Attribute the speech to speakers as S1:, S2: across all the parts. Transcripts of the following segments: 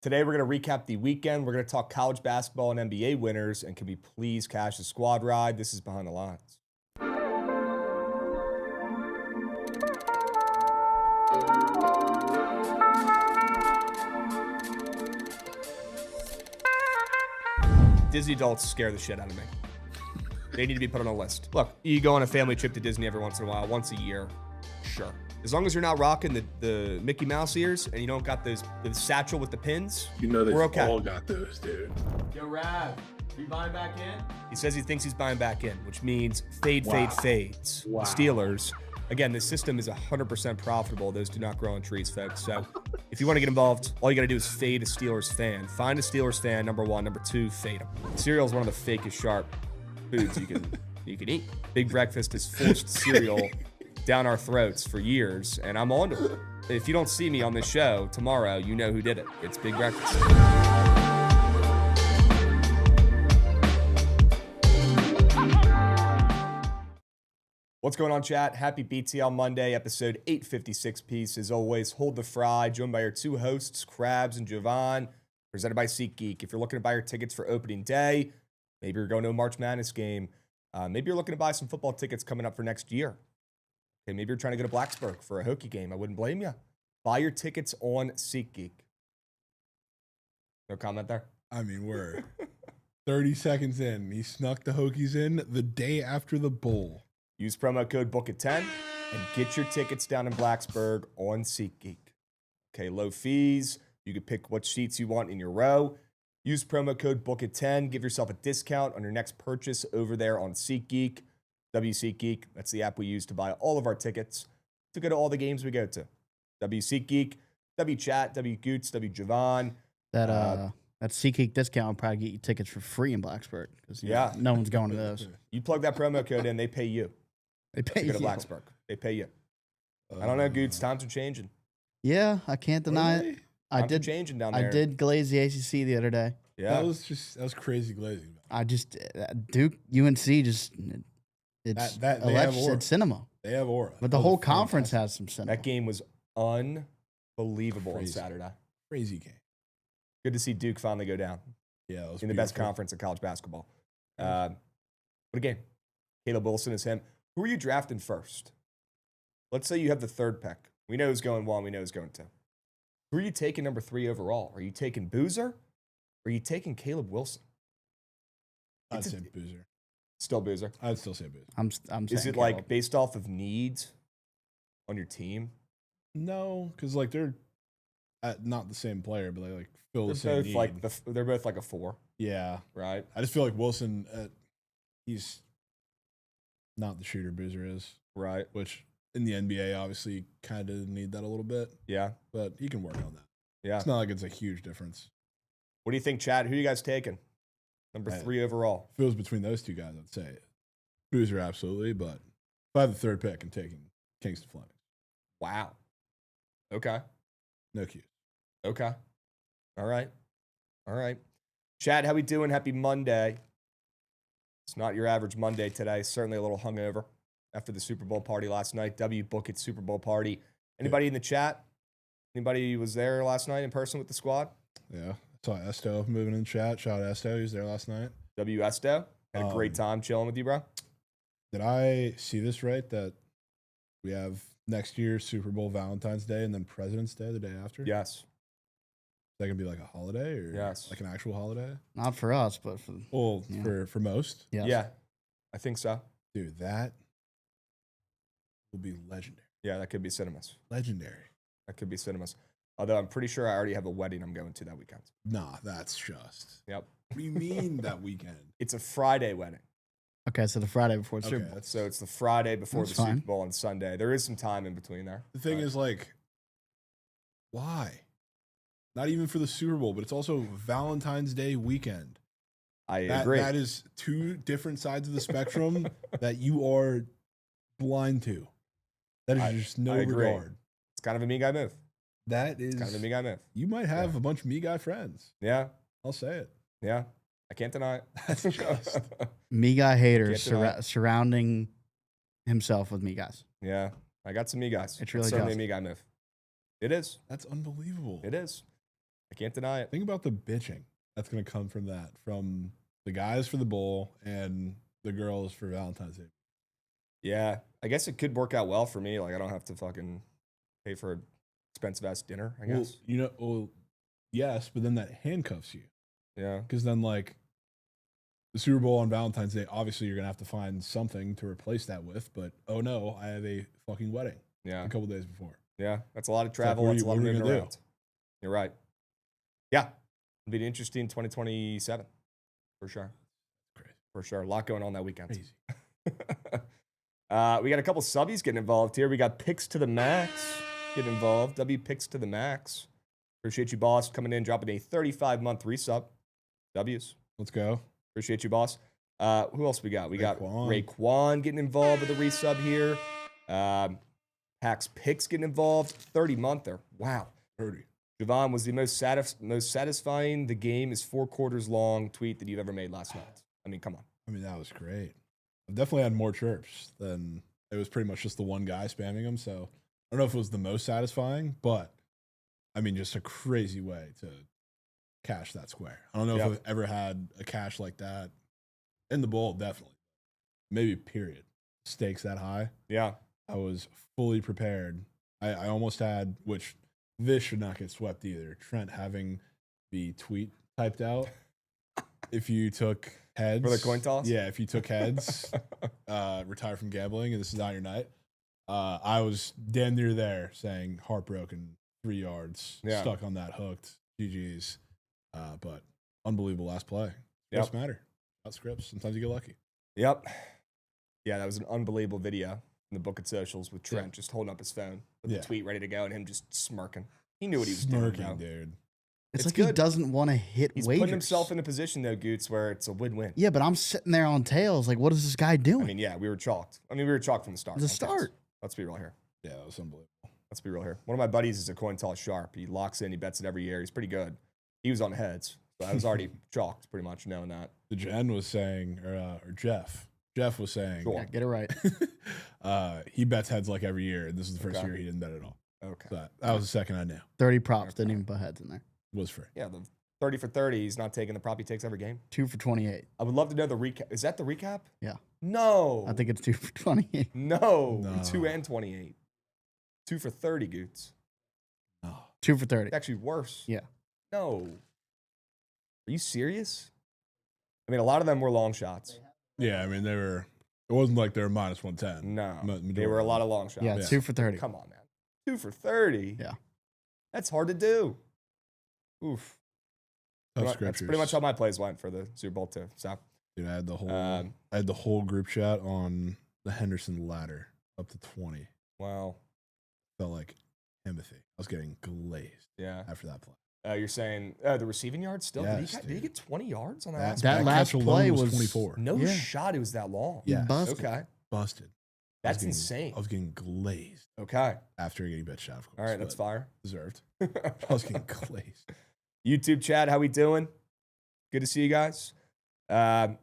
S1: Today, we're going to recap the weekend. We're going to talk college basketball and NBA winners. And can we please cash the squad ride? This is Behind the Lines. Disney adults scare the shit out of me. They need to be put on a list. Look, you go on a family trip to Disney every once in a while, once a year. Sure. As long as you're not rocking the Mickey Mouse ears and you don't got the satchel with the pins, we're okay.
S2: All got those, dude.
S3: Yo, Rav, you buying back in?
S1: He says he thinks he's buying back in, which means fades.
S2: Wow.
S1: The Steelers, again, this system is 100% profitable. Those do not grow on trees, folks. So if you want to get involved, all you got to do is fade a Steelers fan. Find a Steelers fan, number one. Number two, fade them. Cereal is one of the fakest sharp foods you can eat. Big Breakfast has forced cereal down our throats for years, and I'm on to it. If you don't see me on this show tomorrow, you know who did it. It's Big Breakfast. What's going on, chat? Happy BTL Monday, episode 856 piece. As always, hold the fry, joined by our two hosts, Krabs and Jovan, presented by SeatGeek. If you're looking to buy your tickets for opening day, maybe you're going to a March Madness game, maybe you're looking to buy some football tickets coming up for next year. Okay, maybe you're trying to go to Blacksburg for a Hokie game. I wouldn't blame you. Buy your tickets on SeatGeek. No comment there?
S2: I mean, we're 30 seconds in. He snuck the Hokies in the day after the bowl.
S1: Use promo code Bookit10 and get your tickets down in Blacksburg on SeatGeek. Okay, low fees. You can pick what seats you want in your row. Use promo code Bookit10. Give yourself a discount on your next purchase over there on SeatGeek. WSeatGeek, that's the app we use to buy all of our tickets to go to all the games we go to. WSeatGeek, WChat, WGoots, WJovan.
S4: That SeatGeek discount will probably get you tickets for free in Blacksburg because no one's going to those.
S1: You plug that promo code in, they pay you.
S4: They pay
S1: to
S4: you.
S1: Go to Blacksburg. They pay you. I don't know, Goots. Times are changing.
S4: Yeah, I can't deny it.
S1: Times are changing down there.
S4: I did glaze the ACC the other day.
S1: Yeah,
S2: that was crazy glazing.
S4: I just Duke UNC just it's it's cinema.
S2: They have aura.
S4: But the whole conference has some cinema.
S1: That game was unbelievable on Saturday.
S2: Crazy game.
S1: Good to see Duke finally go down.
S2: Yeah, it was
S1: in the best conference in college basketball. What a game. Caleb Wilson is him. Who are you drafting first? Let's say you have the third pick. We know who's going 1. We know who's going 2. Who are you taking number 3 overall? Are you taking Boozer? Or are you taking Caleb Wilson?
S2: I'd say Boozer.
S1: Still Boozer?
S2: I'd still say Boozer.
S4: I'm
S1: Is it
S4: Caleb.
S1: like based off of needs on your team?
S2: No, because like they're not the same player, but they like fill the same
S1: Both
S2: need.
S1: like they're both like a 4.
S2: Yeah,
S1: right.
S2: I just feel like Wilson, he's not the shooter Boozer is,
S1: right?
S2: Which in the NBA, obviously, kind of need that a little bit.
S1: Yeah,
S2: but he can work on that.
S1: Yeah,
S2: it's not like it's a huge difference.
S1: What do you think, Chad? Who are you guys taking? Number 3 overall.
S2: If it was between those two guys, I'd say Boozer absolutely, but if I have the third pick, I'm taking Kingston Fleming.
S1: Wow. Okay.
S2: No cues.
S1: Okay. All right. Chad, how we doing? Happy Monday. It's not your average Monday today. Certainly a little hungover after the Super Bowl party last night. Bookit Super Bowl party. Anybody in the chat? Anybody was there last night in person with the squad?
S2: Yeah. Saw Esto moving in chat. Shout out Esto. He was there last night.
S1: Esto. Had a great time chilling with you, bro.
S2: Did I see this right? That we have next year's Super Bowl Valentine's Day and then President's Day the day after?
S1: Yes.
S2: Is that going to be like a holiday or
S1: yes,
S2: like an actual holiday?
S4: Not for us, but
S2: for most.
S4: Yes.
S1: Yeah, I think so.
S2: Dude, that will be legendary.
S1: Yeah, that could be cinemas.
S2: Legendary.
S1: That could be cinemas. Although I'm pretty sure I already have a wedding I'm going to that weekend.
S2: Nah, that's just.
S1: Yep.
S2: What do you mean that weekend?
S1: It's a Friday wedding.
S4: Okay, so the Friday before the Super Bowl.
S1: So it's the Friday before the
S4: fine.
S1: Super Bowl on Sunday. There is some time in between there.
S2: The thing is, like, why? Not even for the Super Bowl, but it's also Valentine's Day weekend.
S1: I agree.
S2: That is two different sides of the spectrum that you are blind to. That is just no regard.
S1: It's kind of a me guy move.
S2: That is
S1: kind of a me guy move.
S2: You might have a bunch of me guy friends.
S1: Yeah.
S2: I'll say it.
S1: Yeah. I can't deny it.
S2: That's just
S4: me guy haters surrounding himself with me guys.
S1: Yeah. I got some me guys.
S4: It's really
S1: certainly a me guy move. It is.
S2: That's unbelievable.
S1: It is. I can't deny it.
S2: Think about the bitching that's going to come from that, from the guys for the bowl and the girls for Valentine's Day.
S1: Yeah, I guess it could work out well for me. Like, I don't have to fucking pay for an expensive-ass dinner, I guess.
S2: Yes, but then that handcuffs you.
S1: Yeah.
S2: Because then, like, the Super Bowl on Valentine's Day, obviously you're going to have to find something to replace that with, but oh no, I have a fucking wedding a couple days before.
S1: Yeah, that's a lot of travel. That's a lot of moving around. You're right. Yeah, it'll be an interesting 2027 for sure.
S2: Crazy.
S1: For sure. A lot going on that weekend.
S2: Crazy.
S1: We got a couple subbies getting involved here. We got Picks to the Max getting involved. W Picks to the Max. Appreciate you, boss, coming in, dropping a 35-month resub. W's.
S2: Let's go.
S1: Appreciate you, boss. Who else we got? We got Raekwon getting involved with a resub here. Pax Picks getting involved. 30-monther. Wow.
S2: 30.
S1: Jovan was the most satisfying. The game is 4 quarters long tweet that you've ever made last night. I mean, come on.
S2: I mean, that was great. I've definitely had more chirps than it was pretty much just the one guy spamming them. So I don't know if it was the most satisfying, but I mean, just a crazy way to cash that square. I don't know if I've ever had a cash like that in the bowl, definitely. Maybe period. Stakes that high.
S1: Yeah.
S2: I was fully prepared. I almost had, which this should not get swept either, Trent having the tweet typed out. If you took heads.
S1: For the coin toss?
S2: Yeah, if you took heads, retire from gambling, and this is not your night. I was damn near there saying heartbroken, 3 yards, stuck on that hooked. GG's. But unbelievable last play. Scripts matter. Not scripts. Sometimes you get lucky.
S1: Yep. Yeah, that was an unbelievable video in the Bookit socials with Trent just holding up his phone with the tweet ready to go and him just smirking. He knew what he was doing.
S2: Dude.
S4: It's like he doesn't want to hit
S1: He's
S4: wagers.
S1: putting himself in a position, though, Goots, where it's a win-win.
S4: Yeah, but I'm sitting there on tails. Like, what is this guy doing?
S1: I mean, yeah, we were chalked. We were chalked from the start. Let's be real here.
S2: Yeah, that was unbelievable.
S1: Let's be real here. One of my buddies is a coin toss sharp. He locks in. He bets it every year. He's pretty good. He was on heads. So I was already chalked, pretty much, knowing that.
S2: Degen was saying, or Jeff was saying.
S4: Yeah, get it right.
S2: He bets heads like every year, and this is the first year he didn't bet at all.
S1: Okay.
S2: So that was the second I knew.
S4: 30 props. Didn't even put heads in there.
S2: Was free.
S1: Yeah, the 30 for 30. He's not taking the prop he takes every game.
S4: 2 for 28.
S1: I would love to know the recap. Is that the recap?
S4: Yeah.
S1: No.
S4: I think it's 2 for 28.
S1: No. 2 and 28. 2 for 30, Goots.
S2: No.
S4: 2 for 30.
S1: It's actually worse.
S4: Yeah.
S1: No. Are you serious? I mean, a lot of them were long shots.
S2: Yeah, I mean, it wasn't like they were minus 110.
S1: No. They were a lot of long shots.
S4: Yeah, 2 for 30.
S1: Come on, man. 2 for 30?
S4: Yeah.
S1: That's hard to do. Oof.
S2: That's
S1: pretty much how my plays went for the Super Bowl too. So,
S2: dude, I had the whole group chat on the Henderson ladder up to 20.
S1: Wow.
S2: Felt like empathy. I was getting glazed.
S1: Yeah.
S2: After that play.
S1: You're saying the receiving yards still?
S2: Yes,
S1: did he get 20 yards on that last
S4: that
S1: play?
S4: last play was
S2: 24.
S1: No shot. It was that long.
S2: Yeah.
S4: Busted.
S1: Okay.
S2: Busted.
S1: That's insane.
S2: I was getting glazed.
S1: Okay.
S2: After getting bet shot, of course.
S1: All right, that's fire.
S2: Deserved. I was getting glazed.
S1: YouTube chat, how we doing? Good to see you guys. Hope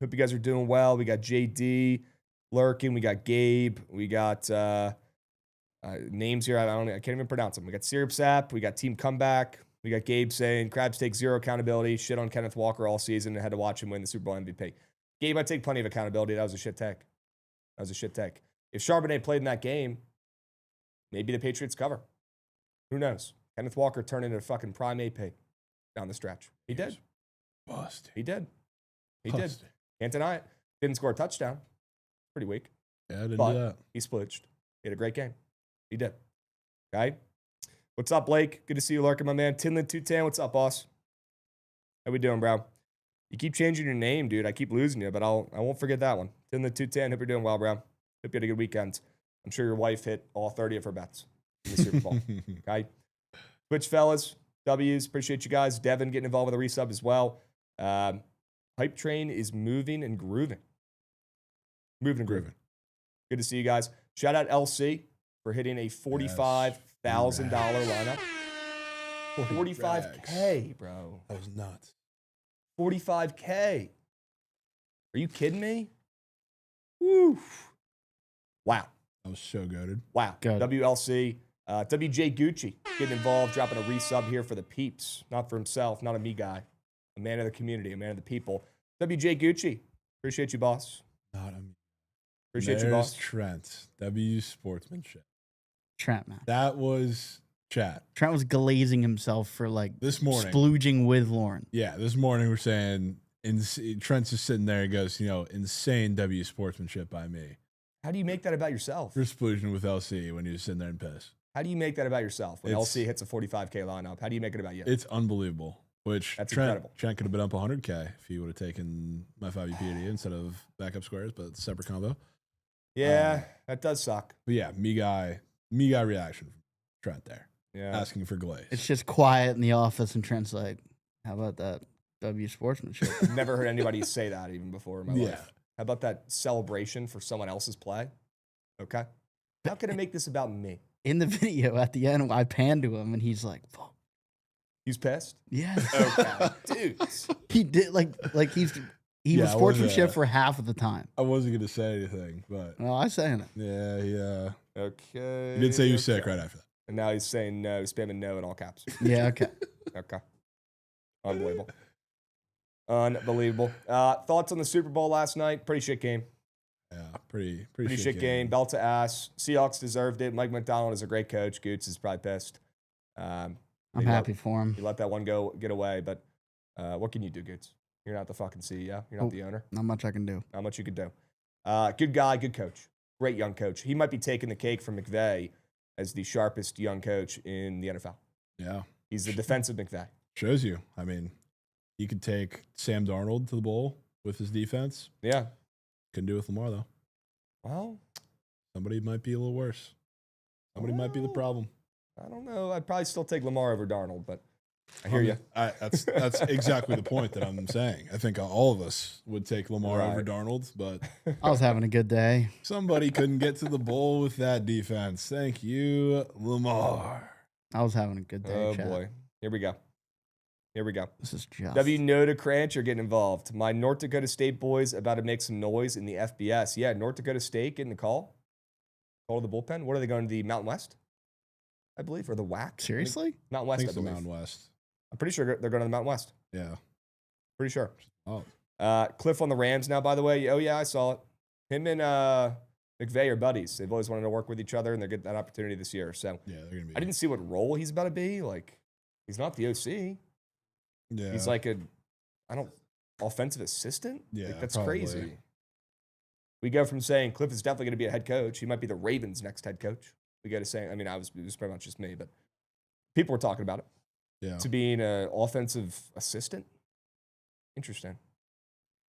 S1: you guys are doing well. We got JD lurking. We got Gabe. We got names here. I can't even pronounce them. We got Syrup Sap. We got Team Comeback. We got Gabe saying Krabs take 0 accountability. Shit on Kenneth Walker all season and had to watch him win the Super Bowl MVP. Gabe, I take plenty of accountability. That was a shit take. If Charbonnet played in that game, maybe the Patriots cover. Who knows? Kenneth Walker turned into a fucking prime AP down the stretch. He did.
S2: Busted.
S1: He did.
S2: Busted.
S1: Can't deny it. Didn't score a touchdown. Pretty weak.
S2: Yeah, I didn't
S1: But
S2: do that.
S1: he splooged. He had a great game. He did. Okay? What's up, Blake? Good to see you lurking, my man. Tinlin 210, what's up, boss? How we doing, bro? You keep changing your name, dude. I keep losing you, but I won't forget that one. Tinlin 210, hope you're doing well, bro. Hope you had a good weekend. I'm sure your wife hit all 30 of her bets in the Super Bowl. Okay? Twitch fellas, W's, appreciate you guys. Devin getting involved with a resub as well. Hype train is moving and grooving. Good to see you guys. Shout out LC for hitting a $45,000 lineup. 45K, bro.
S2: That was nuts.
S1: 45K. Are you kidding me? Woo. Wow.
S2: I was so goated.
S1: Wow.
S4: Good.
S1: WLC. WJ Gucci getting involved, dropping a resub here for the peeps. Not for himself, not a me guy. A man of the community, a man of the people. WJ Gucci, appreciate you, boss.
S2: Not a me.
S1: Appreciate you, boss.
S2: Trent. W Sportsmanship.
S4: Trent, man.
S2: That was chat.
S4: Trent was glazing himself for like
S2: This morning.
S4: splooging with Lauren.
S2: Yeah, this morning we're saying, Trent's just sitting there and goes, insane W Sportsmanship by me.
S1: How do you make that about yourself?
S2: For splooging with LC when he was sitting there and pissed.
S1: How do you make that about yourself when LC hits a 45K lineup? How do you make it about you?
S2: It's unbelievable. Which
S1: That's
S2: Trent
S1: incredible.
S2: could have been up 100K if he would have taken my 5UPD instead of backup squares, but it's a separate combo.
S1: Yeah, that does suck.
S2: But yeah, me guy reaction from Trent there.
S1: Yeah.
S2: Asking for glaze.
S4: It's just quiet in the office, and Trent's like, "How about that W Sportsmanship?"
S1: I've never heard anybody say that even before in my
S2: Yeah.
S1: life. How about that celebration for someone else's play? Okay. How can I make this about me?
S4: In the video at the end, I panned to him, and he's like, "Fuck."
S1: He's pissed?
S4: Yeah.
S1: Okay. Dudes.
S4: He did like he
S2: Yeah,
S4: was
S2: I
S4: sportsmanship
S2: was,
S4: for half of the time.
S2: I wasn't going to say anything, but
S4: Well, I saying it.
S2: yeah.
S1: Okay.
S2: He did say you were sick right after that.
S1: And now he's saying no, spamming no in all caps.
S4: Yeah. Okay.
S1: Okay. Unbelievable. Unbelievable. Thoughts on the Super Bowl last night? Pretty shit game.
S2: Yeah, pretty
S1: Shit game. Belt to ass. Seahawks deserved it. Mike McDonald is a great coach. Goots is probably pissed.
S4: I'm happy for him.
S1: You let that one get away, but what can you do, Goots? You're not the fucking CEO. You're not the owner.
S4: Not much I can do.
S1: Not much you could do. Good guy, good coach. Great young coach. He might be taking the cake from McVay as the sharpest young coach in the NFL.
S2: Yeah.
S1: He's the defensive McVay.
S2: Shows you. I mean, he could take Sam Darnold to the bowl with his defense.
S1: Yeah.
S2: Couldn't do it with Lamar, though.
S1: Well,
S2: Somebody might be a little worse. Somebody might be the problem.
S1: I don't know. I'd probably still take Lamar over Darnold, but I hear you.
S2: That's exactly the point that I'm saying. I think all of us would take Lamar over Darnold, but
S4: I was having a good day.
S2: somebody couldn't get to the bowl with that defense. Thank you, Lamar.
S4: I was having a good day.
S1: Oh,
S4: chat.
S1: boy. Here we go.
S4: This is just.
S1: W. Noda Cranch are getting involved. My North Dakota State boys about to make some noise in the FBS. Yeah, North Dakota State getting the call. Call to the bullpen. What are they going to the Mountain West? I believe, or the WAC?
S4: Seriously?
S1: Mountain
S2: I
S1: West,
S2: think
S1: I
S2: it's the
S1: believe.
S2: Mountain West.
S1: I'm pretty sure they're going to the Mountain West.
S2: Yeah.
S1: Pretty sure.
S2: Oh,
S1: Cliff on the Rams now, by the way. Oh, yeah, I saw it. Him and McVay are buddies. They've always wanted to work with each other, and they're getting that opportunity this year. So
S2: yeah, they're gonna be.
S1: I didn't see what role he's about to be. Like, he's not the OC.
S2: Yeah.
S1: He's like offensive assistant?
S2: Yeah,
S1: Like, that's
S2: probably.
S1: crazy. We go from saying Cliff is definitely going to be a head coach. He might be the Ravens' next head coach. We go to saying, it was pretty much just me, but people were talking about it.
S2: Yeah.
S1: To being an offensive assistant. Interesting.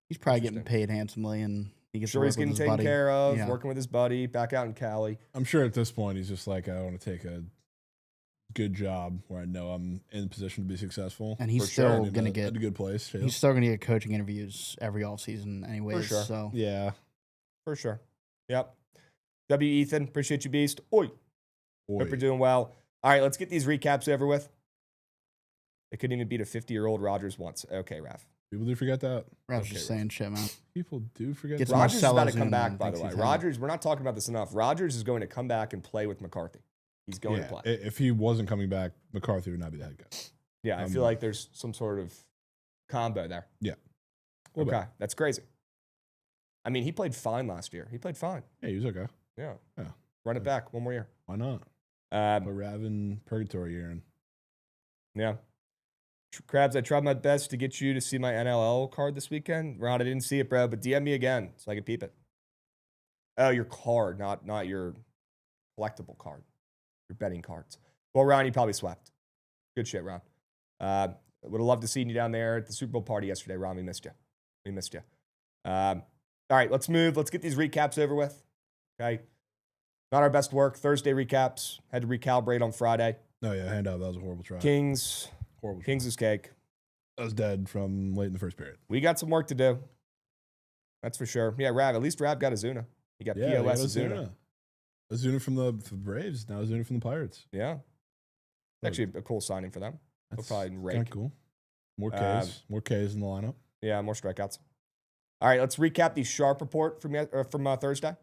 S4: He's probably getting paid handsomely, and he gets to
S1: Sure,
S4: work
S1: he's getting
S4: with his
S1: taken
S4: buddy.
S1: care of,
S4: Yeah.
S1: working with his buddy, back out in Cali.
S2: I'm sure at this point he's just like, I want to take a good job where I know I'm in a position to be successful.
S4: And he's
S1: For sure.
S4: still gonna
S2: at
S4: get.
S2: a good place. Too.
S4: He's still gonna get coaching interviews every offseason, anyways.
S1: sure.
S4: So
S2: Yeah.
S1: For sure. Yep. W. Ethan, appreciate you, Beast. Oi.
S2: Boy.
S1: Hope you're doing well. All right, let's get these recaps over with. They couldn't even beat a 50-year-old Rodgers once. Okay, Raf.
S2: People do forget that.
S4: I was
S1: Okay,
S4: just saying shit, man.
S2: People do forget
S4: Gets
S2: that.
S1: Rodgers is about to
S4: Marcelo
S1: come
S4: Zoom
S1: back,
S4: and
S1: by the
S4: thinks
S1: way.
S4: he's
S1: Rodgers, we're not talking about this enough. Rodgers is going to come back and play with McCarthy. He's going to play.
S2: If he wasn't coming back, McCarthy would not be the head coach.
S1: Yeah, I feel like there's some sort of combo there.
S2: Yeah.
S1: Okay, that's crazy. I mean, he played fine last year. He played fine.
S2: Yeah, he was okay.
S1: Yeah.
S2: Yeah.
S1: Run it back one more year.
S2: Why not? Put Rav in purgatory year in.
S1: Yeah. Krabs, I tried my best to get you to see my NLL card this weekend. Ron, I didn't see it, bro, but DM me again so I can peep it. Oh, your card, not your collectible card. Your betting cards. Well, Ron, you probably swept. Good shit, Ron. Would have loved to see you down there at the Super Bowl party yesterday, Ron. We missed you. All right, let's move. Let's get these recaps over with. Okay. Not our best work. Thursday recaps. Had to recalibrate on Friday.
S2: No, yeah, hand up. That was a horrible try.
S1: Kings.
S2: Horrible try.
S1: Kings is cake.
S2: I was dead from late in the first period.
S1: We got some work to do. That's for sure. Yeah, Rav. At least Rav got Azuna. He got POS Azuna.
S2: Azuna from the Braves. Now Azuna from the Pirates.
S1: Yeah. Actually, a cool signing for them. They'll probably
S2: Kind
S1: rake.
S2: of cool. More Ks. More Ks in the lineup.
S1: Yeah, more strikeouts. All right, let's recap the Sharp report from Thursday.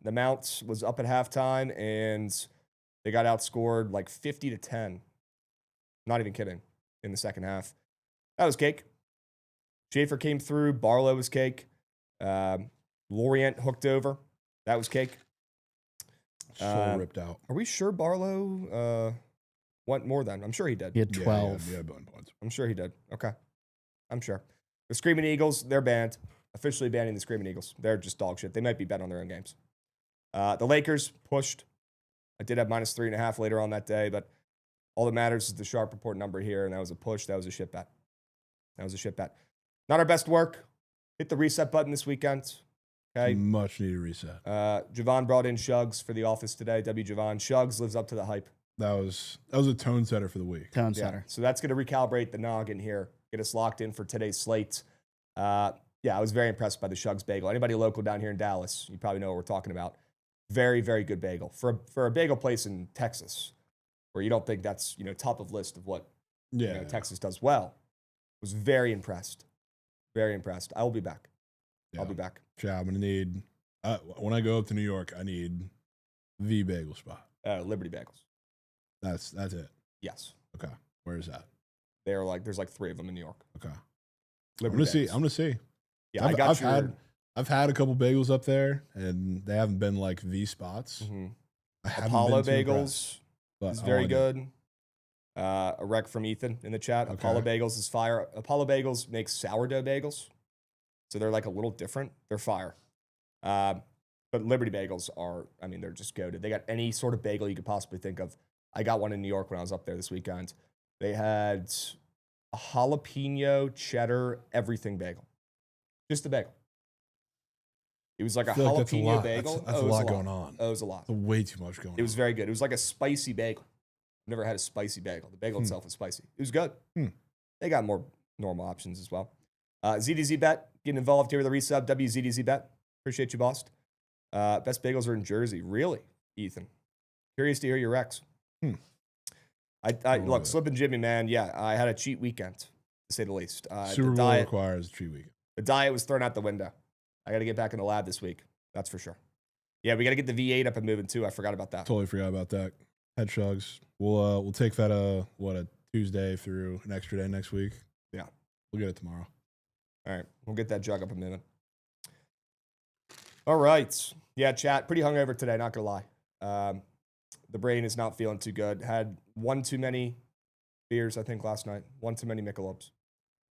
S1: The Mounts was up at halftime, and They got outscored like 50-10. Not even kidding. In the second half. That was cake. Schaefer came through. Barlow was cake. Lorient hooked over. That was cake.
S2: Ripped out.
S1: Are we sure Barlow went more than? I'm sure he did.
S4: He had 12.
S2: Yeah, points.
S1: I'm sure he did. Okay. I'm sure. The Screaming Eagles, they're banned. Officially banning the Screaming Eagles. They're just dog shit. They might be bet on their own games. The Lakers pushed. I did have -3.5 later on that day, but all that matters is the sharp report number here, and that was a push. That was a shit bet. Not our best work. Hit the reset button this weekend. Okay.
S2: Much needed reset.
S1: Jovan brought in Shugs for the office today. Jovan. Shugs lives up to the hype.
S2: That was a tone setter for the week.
S4: Tone setter.
S1: So that's going to recalibrate the noggin here. Get us locked in for today's slate. I was very impressed by the Shugs bagel. Anybody local down here in Dallas, you probably know what we're talking about. Very, very good bagel. For a bagel place in Texas, where you don't think that's, top of list of what Texas does well. Was very impressed. Very impressed. I will be back.
S2: Yeah.
S1: I'll be back.
S2: Yeah, I'm going to need, when I go up to New York, I need the bagel spot.
S1: Liberty Bagels.
S2: That's it.
S1: Yes.
S2: Okay. Where is that?
S1: There's like 3 of them in New York.
S2: Okay.
S1: Liberty
S2: I'm gonna see.
S1: Yeah,
S2: I've had a couple bagels up there, and they haven't been like the spots.
S1: Mm-hmm.
S2: I haven't
S1: Apollo
S2: been too
S1: Bagels
S2: impressed,
S1: is very good. A rec from Ethan in the chat.
S2: Okay.
S1: Apollo Bagels is fire. Apollo Bagels makes sourdough bagels, so they're like a little different. They're fire. But Liberty Bagels they're just goated. They got any sort of bagel you could possibly think of. I got one in New York when I was up there this weekend. They had a jalapeno cheddar everything bagel. Just a bagel. It was like a jalapeno bagel.
S2: That's a lot going on.
S1: Oh, it was a lot.
S2: That's way too much going on.
S1: It was very good. It was like a spicy bagel. I've never had a spicy bagel. The bagel itself was spicy. It was good. They got more normal options as well. ZDZ Bet, getting involved here with a resub. WZDZ Bet. Appreciate you, boss. Best bagels are in Jersey. Really, Ethan? Curious to hear your recs. Look, Slip and Jimmy, man. Yeah, I had a cheat weekend, to say the least.
S2: Super Bowl requires a cheat weekend.
S1: The diet was thrown out the window. I got to get back in the lab this week. That's for sure. Yeah, we got to get the V8 up and moving too. I forgot about that.
S2: Totally forgot about that. Head Shugs. We'll take that a Tuesday through an extra day next week.
S1: Yeah,
S2: we'll get it tomorrow.
S1: All right, we'll get that jug up and moving. All right. Yeah, chat. Pretty hungover today. Not gonna lie. The brain is not feeling too good. Had one too many beers, I think, last night. One too many Michelobs.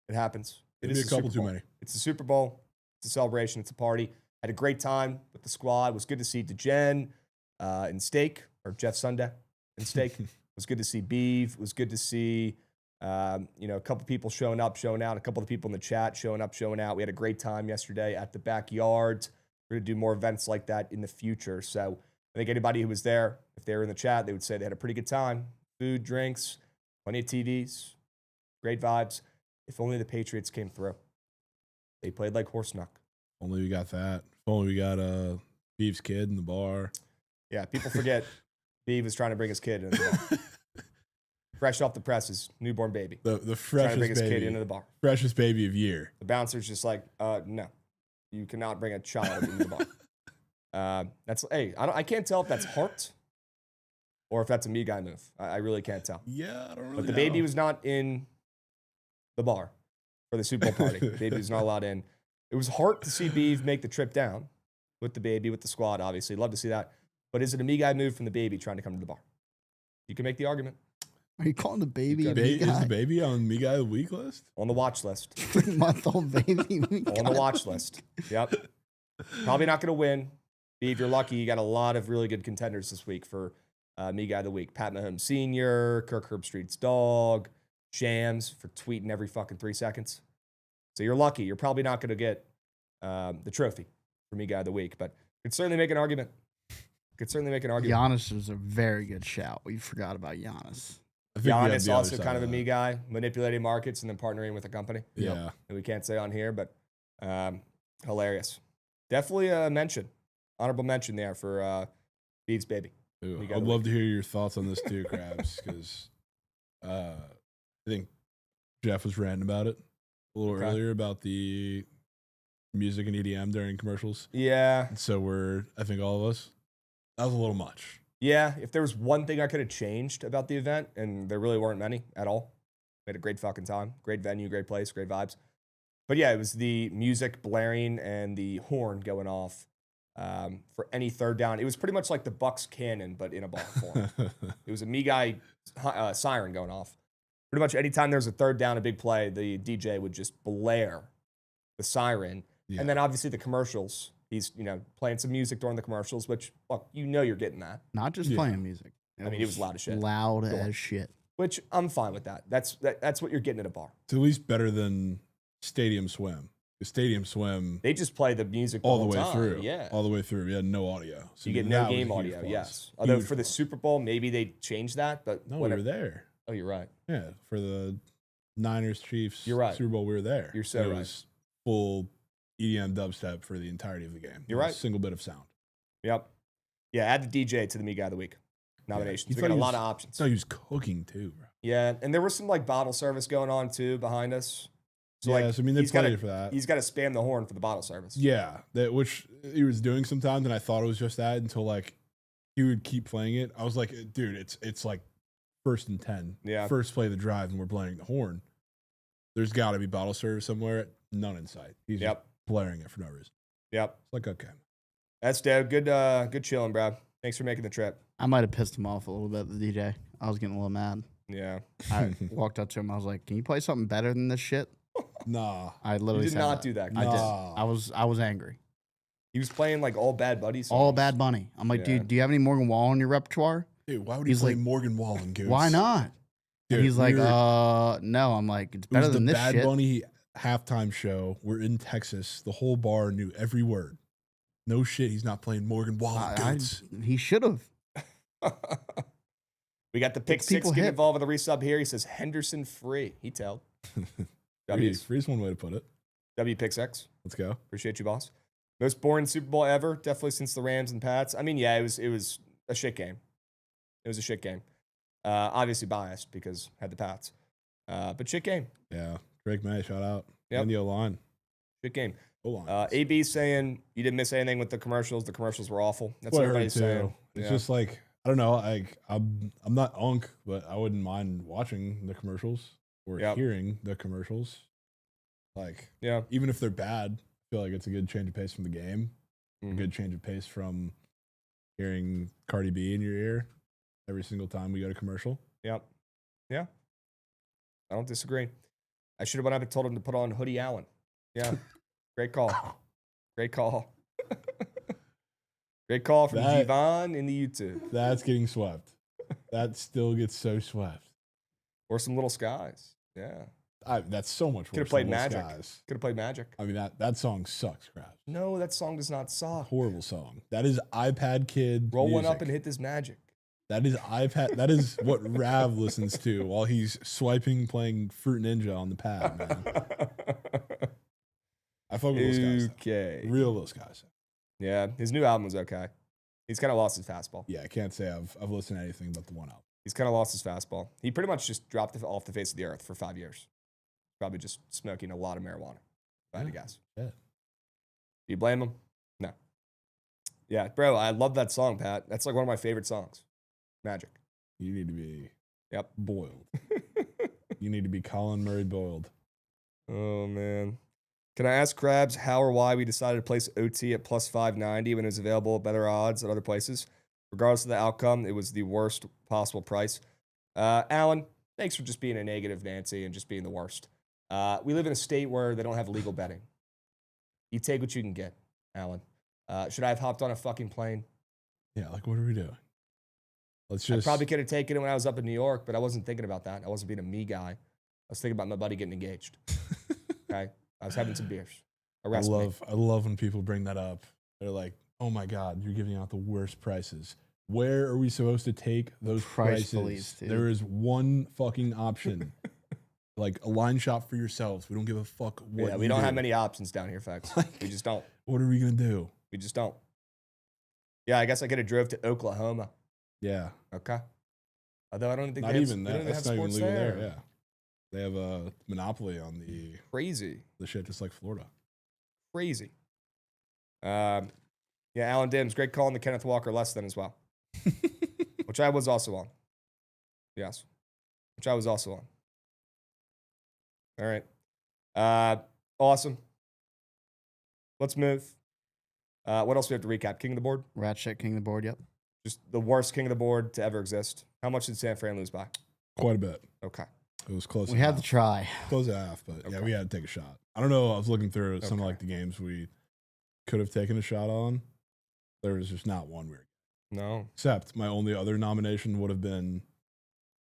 S1: It happens.
S2: Maybe a couple too many.
S1: It's the Super Bowl. It's a celebration. It's a party. Had a great time with the squad. It was good to see Degen and Steak, or Jeff Sunday and Steak. It was good to see Beeve. It was good to see a couple people showing up, showing out. A couple of the people in the chat showing up, showing out. We had a great time yesterday at the backyard. We're going to do more events like that in the future. So I think anybody who was there, if they were in the chat, they would say they had a pretty good time. Food, drinks, plenty of TVs, great vibes. If only the Patriots came through. They played like horse knuck.
S2: Only we got that. If only we got Beeve's kid in the bar.
S1: Yeah, people forget Beeve was trying to bring his kid into the bar. Fresh off the presses, newborn baby.
S2: The freshest
S1: trying to bring his
S2: baby,
S1: kid into the bar.
S2: Freshest baby of year.
S1: The bouncer's just like, no, you cannot bring a child into the bar. I can't tell if that's heart or if that's a me guy move. I really can't tell.
S2: Yeah, I don't really
S1: But the
S2: know.
S1: baby was not in the bar for the Super Bowl party. The baby was not allowed in. It was hard to see Beeve make the trip down with the baby, with the squad, obviously. Love to see that. But is it a me guy move from the baby trying to come to the bar? You can make the argument.
S4: Are you calling the baby a
S2: Is
S4: me guy?
S2: the baby on me guy of the week list?
S1: On the watch list.
S4: 3-month-old baby.
S1: On the watch list. Yep. Probably not going to win. Beeve, you're lucky. You got a lot of really good contenders this week for me guy of the week. Pat Mahomes Sr., Kirk Herbstreit's dog, Shams for tweeting every fucking 3 seconds. So you're lucky. You're probably not going to get the trophy for me guy of the week, but could certainly make an argument.
S4: Giannis was a very good shout. We forgot about Giannis.
S1: Giannis also kind of a me guy, manipulating markets and then partnering with a company.
S2: Yeah.
S1: That we can't say on here, but hilarious. Definitely a mention. Honorable mention there for Beeves Baby.
S2: Ooh, I'd love to hear your thoughts on this too, Krabs, because I think Jeff was ranting about it a little earlier about the music and EDM during commercials.
S1: Yeah.
S2: And so I think all of us, that was a little much.
S1: Yeah, if there was one thing I could have changed about the event, and there really weren't many at all. We had a great fucking time. Great venue, great place, great vibes. But yeah, it was the music blaring and the horn going off for any third down. It was pretty much like the Bucks cannon, but in a ball form. It was a me guy siren going off. Pretty much anytime there was a third down, a big play, the DJ would just blare the siren. Yeah. And then obviously the commercials. He's, playing some music during the commercials, which, look, you're getting that.
S4: Not just playing music.
S1: It was loud as shit.
S4: Loud as shit.
S1: Which I'm fine with that. That's what you're getting at a bar.
S2: It's at least better than Stadium Swim. The Stadium Swim,
S1: they just play the music
S2: all the way
S1: time.
S2: through.
S1: Yeah,
S2: all the way through. You had no audio.
S1: So you get no game audio. Yes. Although for the Super Bowl, maybe they changed that. But
S2: no, we were there.
S1: Oh, you're right.
S2: Yeah, for the Niners Chiefs
S1: you're right.
S2: Super Bowl, we were there.
S1: You're so right.
S2: It was full EDM dubstep for the entirety of the game.
S1: You're right.
S2: Single bit of sound.
S1: Yep. Yeah, add the DJ to the Me Guy of the Week nominations. We got a lot of options.
S2: No, he was cooking too, bro.
S1: Yeah, and there was some bottle service going on too behind us. So
S2: yeah, so they played for that.
S1: He's got to spam the horn for the bottle service.
S2: Yeah, which he was doing sometimes, and I thought it was just that until he would keep playing it. I was like, dude, it's like 1st and 10.
S1: Yeah.
S2: First play of the drive, and we're playing the horn. There's got to be bottle service somewhere. None in sight. He's just blaring it for no reason.
S1: Yep.
S2: It's like, okay.
S1: That's Deb. Good chilling, bro. Thanks for making the trip.
S4: I might have pissed him off a little bit, the DJ. I was getting a little mad.
S1: Yeah.
S4: I walked up to him. I was like, can you play something better than this shit?
S2: Nah.
S4: I literally
S1: did not do that.
S4: I did. I was angry.
S1: He was playing all Bad Bunny songs.
S4: All Bad Bunny. I'm like, dude, do you have any Morgan Wallen in your repertoire?
S2: Dude, why would he play Morgan Wallen, Goose?
S4: Why not? Dude, and he's like, no. I'm like, it's better than this shit.
S2: It was the Bad Bunny halftime show. We're in Texas. The whole bar knew every word. No shit, he's not playing Morgan Wallen.
S4: He should have.
S1: We got the pick six getting involved with the resub here. He says Henderson free. He told.
S2: Free's one way to put it.
S1: W pick six.
S2: Let's go.
S1: Appreciate you, boss. Most boring Super Bowl ever. Definitely since the Rams and Pats. I mean, yeah, it was a shit game. It was a shit game. Obviously biased because had the Pats. But shit game.
S2: Yeah. Drake May, shout out.
S1: Yep.
S2: And the O-line.
S1: Shit game.
S2: O-line.
S1: AB saying you didn't miss anything with the commercials. The commercials were awful. That's what everybody's saying.
S2: It's just I don't know. I'm not unk, but I wouldn't mind watching the commercials or hearing the commercials. Even if they're bad, I feel like it's a good change of pace from the game. A good change of pace from hearing Cardi B in your ear every single time we go to commercial.
S1: Yep. Yeah. I don't disagree. I should have went up and told him to put on Hoodie Allen. Yeah. Great call. Great call. Great call from Jovan in the YouTube.
S2: That's getting swept. That still gets so swept.
S1: Or some Little Skies. Yeah.
S2: That's so much worse.
S1: Could have played Magic. Could have played Magic.
S2: I mean, that song sucks, Krabs.
S1: No, that song does not suck.
S2: Horrible song. That is iPad Kid
S1: Roll
S2: music.
S1: one up and hit this Magic.
S2: That is iPad. That is what Rav listens to while he's swiping, playing Fruit Ninja on the pad, man. I fuck with Little Skies.
S1: Okay.
S2: Real Little Skies.
S1: Yeah, his new album was okay. He's kind of lost his fastball.
S2: Yeah, I can't say I've listened to anything but the one album.
S1: He's kind of lost his fastball. He pretty much just dropped off the face of the earth for 5 years. Probably just smoking a lot of marijuana. If I had to guess.
S2: Yeah.
S1: Do you blame him? No. Yeah, bro, I love that song, Pat. That's one of my favorite songs. Magic.
S2: You need to be
S1: boiled.
S2: You need to be Colin Murray boiled.
S1: Oh, man. Can I ask Krabs how or why we decided to place OT at plus 590 when it was available at better odds at other places? Regardless of the outcome, it was the worst possible price. Alan, thanks for just being a negative Nancy and just being the worst. We live in a state where they don't have legal betting. You take what you can get, Alan. Should I have hopped on a fucking plane?
S2: Yeah, what are we doing?
S1: I probably could have taken it when I was up in New York, but I wasn't thinking about that. I wasn't being a me guy. I was thinking about my buddy getting engaged. Okay? I was having some beers. I
S2: love when people bring that up. They're like, oh my God, you're giving out the worst prices. Where are we supposed to take those prices?
S4: Police,
S2: there is one fucking option. A line shop for yourselves. We don't give a fuck what.
S1: Yeah, we don't have many options down here, folks. We just don't.
S2: What are we gonna do?
S1: We just don't. Yeah, I guess I could have drove to Oklahoma.
S2: Yeah.
S1: Okay. Although I don't think
S2: that's not even legal there. Yeah. They have a monopoly on the shit, just like Florida.
S1: Crazy. Yeah, Alan Dims, great call on the Kenneth Walker less than as well. which I was also on. Yes. Which I was also on. All right. Awesome. Let's move. What else do we have to recap? King of the board?
S4: Rat shit, king of the board, yep.
S1: Just the worst king of the board to ever exist. How much did San Fran lose by?
S2: Quite a bit.
S1: Okay.
S2: It was close.
S4: We had to try.
S2: Close to half, but yeah,
S1: Okay.
S2: we had to take a shot. I don't know. I was looking through some of like the games we could have taken a shot on. There was just not one weird.
S1: No.
S2: Except my only other nomination would have been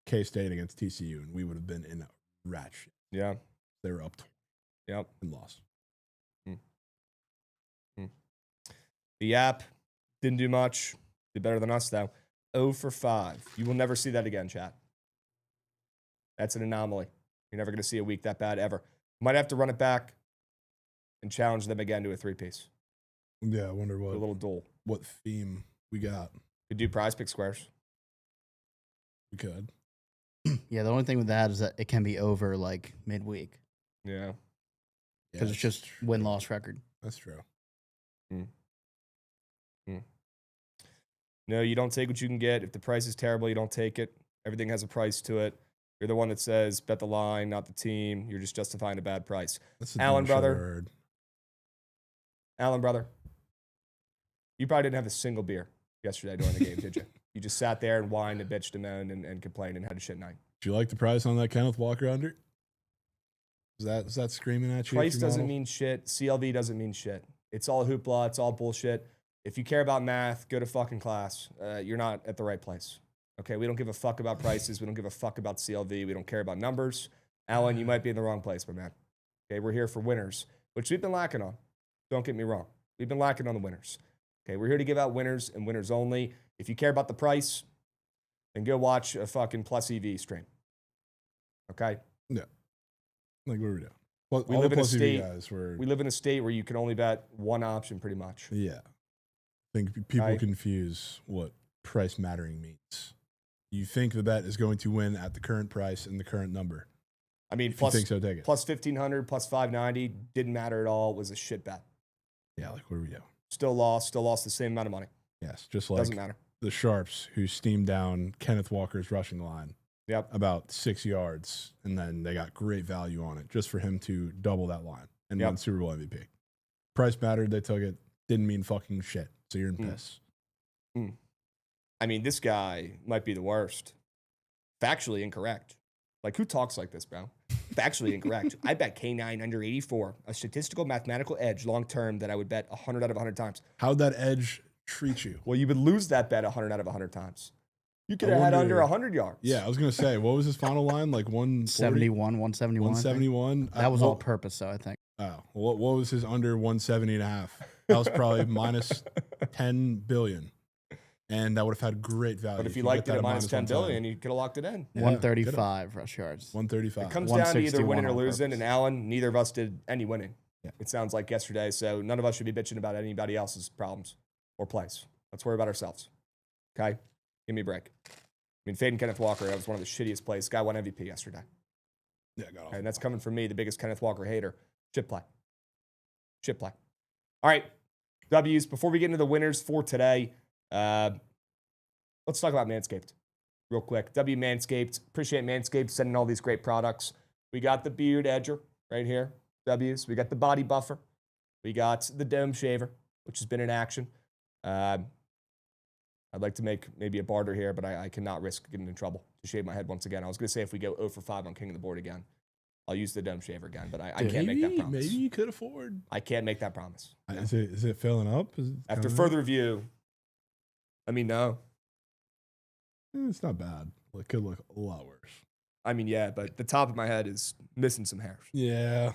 S2: K-State against TCU, and we would have been in a rat shit.
S1: Yeah.
S2: They were up 20
S1: Yep.
S2: and lost.
S1: The app didn't do much. Did better than us, though. 0 for 5. You will never see that again, chat. That's an anomaly. You're never going to see a week that bad ever. Might have to run it back and challenge them again to a 3-piece.
S2: Yeah, I wonder
S1: A little duel.
S2: what theme we got.
S1: Could do prize pick squares.
S2: We could.
S4: Yeah, the only thing with that is that it can be over like midweek
S1: Yeah.
S4: because it's just win-loss record.
S2: That's true.
S1: No, you don't take what you can get. If the price is terrible, you don't take it. Everything has a price to it. You're the one that says bet the line, not the team. You're just justifying a bad price.
S2: That's
S1: Allen, brother.
S2: Word.
S1: Allen, brother, you probably didn't have a single beer yesterday during the game, did you? You just sat there and whined and bitched and moaned and complained and had a shit night.
S2: Do you like the price on that Kenneth Walker under? Is that screaming at you?
S1: Price doesn't mean shit. CLV doesn't mean shit. It's all hoopla. It's all bullshit. If you care about math, go to fucking class. You're not at the right place. Okay, we don't give a fuck about prices. We don't give a fuck about CLV. We don't care about numbers. Allen, you might be in the wrong place, my man. Okay, we're here for winners, which we've been lacking on. Don't get me wrong. We've been lacking on the winners. Okay, we're here to give out winners and winners only. If you care about the price, then go watch a fucking Plus EV stream. Okay?
S2: Yeah. Like, what are we doing? Well,
S1: We
S2: all
S1: live
S2: the
S1: in a
S2: Plus EV
S1: state.
S2: guys were,
S1: We live in a state where you can only bet one option pretty much.
S2: yeah. I think people
S1: Right.
S2: confuse what price mattering means. You think the bet is going to win at the current price and the current number.
S1: I mean,
S2: If
S1: plus,
S2: you think so, take it.
S1: plus 1,500, plus 590, didn't matter at all. It was a shit bet.
S2: Yeah, like, what are we doing?
S1: Still lost the same amount of money.
S2: Yes, just like
S1: Doesn't matter.
S2: the Sharps who steamed down Kenneth Walker's rushing line
S1: Yep.
S2: about 6 yards, and then they got great value on it just for him to double that line and
S1: Yep.
S2: win Super Bowl MVP. Price mattered. They took it. Didn't mean fucking shit. So you're in piss.
S1: I mean, this guy might be the worst. Factually incorrect. Like, who talks like this, bro? Factually incorrect. I bet K9 under 84, a statistical mathematical edge long term that I would bet 100 out of 100 times.
S2: How'd that edge treat you?
S1: Well, you would lose that bet 100 out of 100 times. You could
S2: I
S1: have had
S2: wonder-
S1: under 100 yards.
S2: Yeah, I was gonna say, what was his final line? Like 140?
S4: 71, 171. I think.
S2: 171.
S4: That was all purpose, though, I think.
S2: Oh, what was his under 170 and a half? That was probably minus 10 billion, and that would have had great value.
S1: But if you
S2: get
S1: liked it
S2: that
S1: at minus 10
S2: 110.
S1: billion, you could have locked it in.
S2: Yeah,
S4: 135 rush yards.
S2: 135.
S1: It comes down to either
S4: 161
S1: winning or
S4: on
S1: losing,
S4: purpose.
S1: and Allen, neither of us did any winning.
S2: Yeah.
S1: It sounds like yesterday, so none of us should be bitching about anybody else's problems or plays. Let's worry about ourselves. Okay? Give me a break. I mean, fading Kenneth Walker, that was one of the shittiest plays. Guy won MVP yesterday.
S2: Yeah, got off.
S1: Okay, and that's coming from me, the biggest Kenneth Walker hater. Chip play. Chip play. All right, W's. Before we get into the winners for today, let's talk about Manscaped real quick. W Manscaped. Appreciate Manscaped sending all these great products. We got the beard edger right here, W's. We got the body buffer. We got the dome shaver, which has been in action. I'd like to make maybe a barter here, but I cannot risk getting in trouble to shave my head once again. I was going to say if we go 0 for 5 on King of the Board again, I'll use the dome shaver again, but I can't make that promise.
S2: Maybe you could afford.
S1: I can't make that promise. No.
S2: Is it filling up? Is it
S1: After
S2: coming
S1: further
S2: up?
S1: review, I mean, no.
S2: It's not bad. It could look a lot worse.
S1: I mean, yeah, but the top of my head is missing some hairs.
S2: Yeah,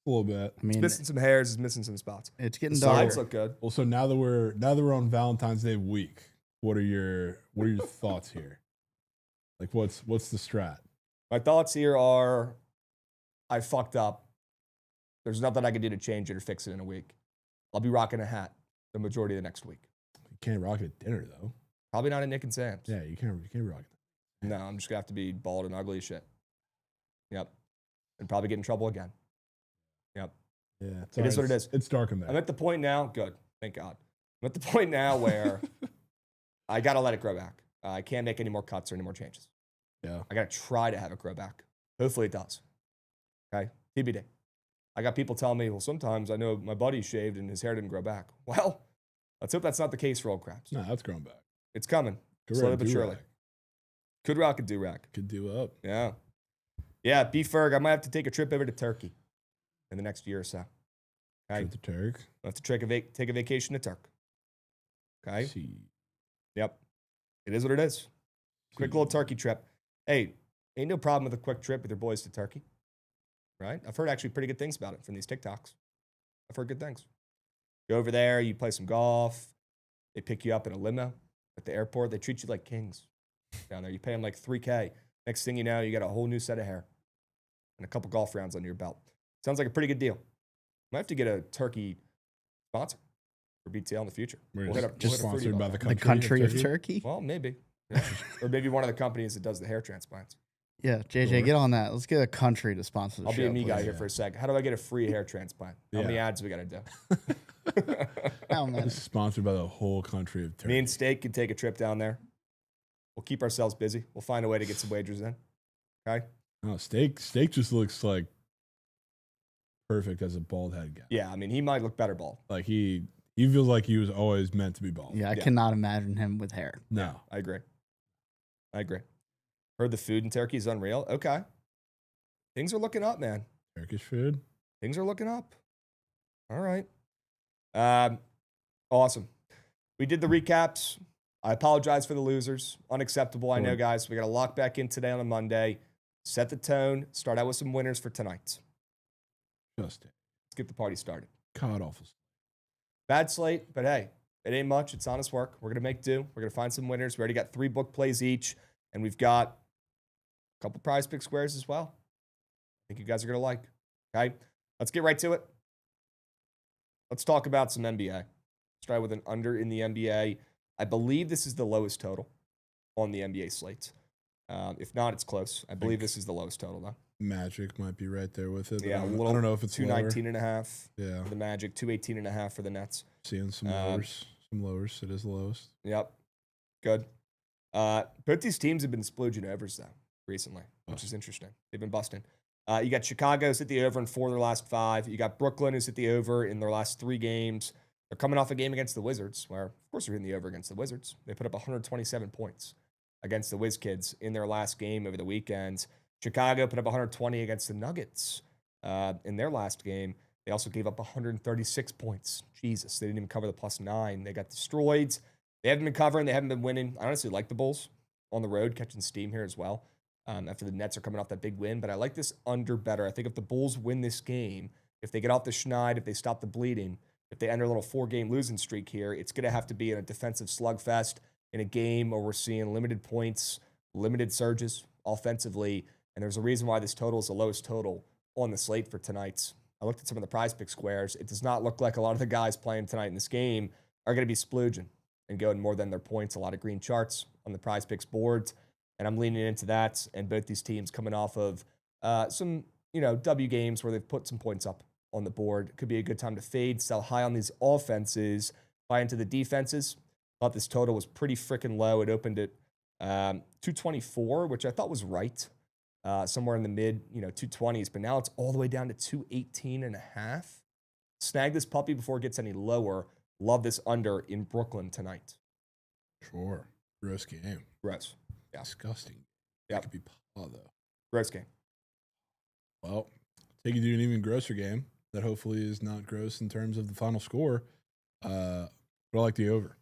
S2: a little bit.
S4: I mean,
S1: Missing some hairs is missing some spots.
S4: it's getting
S1: The
S4: dark.
S1: sides look good.
S2: Well, so now that we're on Valentine's Day week, what are your thoughts here? Like, what's the strat?
S1: My thoughts here are I fucked up. There's nothing I can do to change it or fix it in a week. I'll be rocking a hat the majority of the next week.
S2: You can't rock it at dinner though.
S1: Probably not at Nick and Sam's.
S2: Yeah, you can't rock it.
S1: No, I'm just going to have to be bald and ugly as shit. Yep. And probably get in trouble again. Yep.
S2: Yeah,
S1: It is what it is.
S2: It's dark in there.
S1: I'm at the point now, good, thank God. I'm at the point now where I got to let it grow back. I can't make any more cuts or any more changes.
S2: Yeah.
S1: I got to try to have it grow back. Hopefully it does. Okay? TBD. I got people telling me, well, sometimes I know my buddy shaved and his hair didn't grow back. Well, let's hope that's not the case for old Krabs.
S2: No, that's grown back.
S1: It's coming. Slowly but surely. Could rock a do-rag.
S2: Could do up.
S1: Yeah. Yeah, B-Ferg, I might have to take a trip over to Turkey in the next year or so. Okay?
S2: Trip to Turk.
S1: I'll have to take a vacation to Turk. Okay?
S2: See.
S1: Yep. It is what it is. Quick little Turkey trip. Hey, ain't no problem with a quick trip with your boys to Turkey. Right? I've heard actually pretty good things about it from these TikToks. I've heard good things. Go over there, you play some golf. They pick you up in a limo at the airport. They treat you like kings down there. You pay them like $3K. Next thing you know, you got a whole new set of hair and a couple golf rounds under your belt. Sounds like a pretty good deal. Might have to get a Turkey sponsor for BTL in the future.
S2: We'll just sponsored by the
S4: country of Turkey?
S1: Well, maybe. Yeah. Or maybe one of the companies that does the hair transplants.
S4: Yeah, JJ, get on that. Let's get a country to sponsor the show.
S1: I'll be a me guy here for a sec. How do I get a free hair transplant? How many ads we got to do?
S4: How many?
S2: This is sponsored by the whole country of Turkey.
S1: Me and Steak could take a trip down there. We'll keep ourselves busy. We'll find a way to get some wagers in. Okay?
S2: Oh, Steak just looks like perfect as a bald head guy.
S1: Yeah, I mean, he might look better bald.
S2: Like he feels like he was always meant to be bald.
S4: Yeah, I cannot imagine him with hair.
S2: No.
S1: Yeah, I agree. Heard the food in Turkey is unreal. Okay. Things are looking up, man.
S2: Turkish food?
S1: Things are looking up. All right. Awesome. We did the recaps. I apologize for the losers. Unacceptable. I know, guys. We got to lock back in today on a Monday. Set the tone. Start out with some winners for tonight.
S2: Let's
S1: get the party started.
S2: God awful.
S1: Bad slate, but hey, it ain't much. It's honest work. We're going to make do. We're going to find some winners. We already got 3 book plays each, and we've got a couple prize pick squares as well. I think you guys are going to like. Okay, let's get right to it. Let's talk about some NBA. Start with an under in the NBA. I believe this is the lowest total on the NBA slate. If not, it's close. I believe this is the lowest total, though.
S2: Magic might be right there with it.
S1: Yeah,
S2: I don't know if it's
S1: 219.5.
S2: Yeah,
S1: for the Magic, 218.5 for the Nets.
S2: Seeing some lowers. It is the lowest.
S1: Yep, good. Both these teams have been splooging overs though recently, which is interesting. They've been busting. You got Chicago who's hit the over in 4 of their last 5. You got Brooklyn who's hit the over in their last 3 games. They're coming off a game against the Wizards, where of course they're hitting the over against the Wizards. They put up 127 points against the Wiz Kids in their last game over the weekend. Chicago put up 120 against the Nuggets in their last game. They also gave up 136 points. Jesus, they didn't even cover the +9. They got destroyed. They haven't been covering. They haven't been winning. I honestly like the Bulls on the road, catching steam here as well after the Nets are coming off that big win. But I like this under better. I think if the Bulls win this game, if they get off the schneid, if they stop the bleeding, if they enter a little 4-game losing streak here, it's going to have to be in a defensive slugfest in a game where we're seeing limited points, limited surges offensively. And there's a reason why this total is the lowest total on the slate for tonight. I looked at some of the prize pick squares. It does not look like a lot of the guys playing tonight in this game are going to be splooging and going more than their points. A lot of green charts on the prize picks boards. And I'm leaning into that. And both these teams coming off of some, W games where they've put some points up on the board. Could be a good time to fade, sell high on these offenses, buy into the defenses. Thought this total was pretty freaking low. It opened at 224, which I thought was right. Somewhere in the mid, 220s, but now it's all the way down to 218.5. Snag this puppy before it gets any lower. Love this under in Brooklyn tonight.
S2: Sure. Gross game.
S1: Gross. Yeah.
S2: Disgusting.
S1: Yeah.
S2: That could be paw, though.
S1: Gross game.
S2: Well, take you to an even grosser game that hopefully is not gross in terms of the final score. But I like the over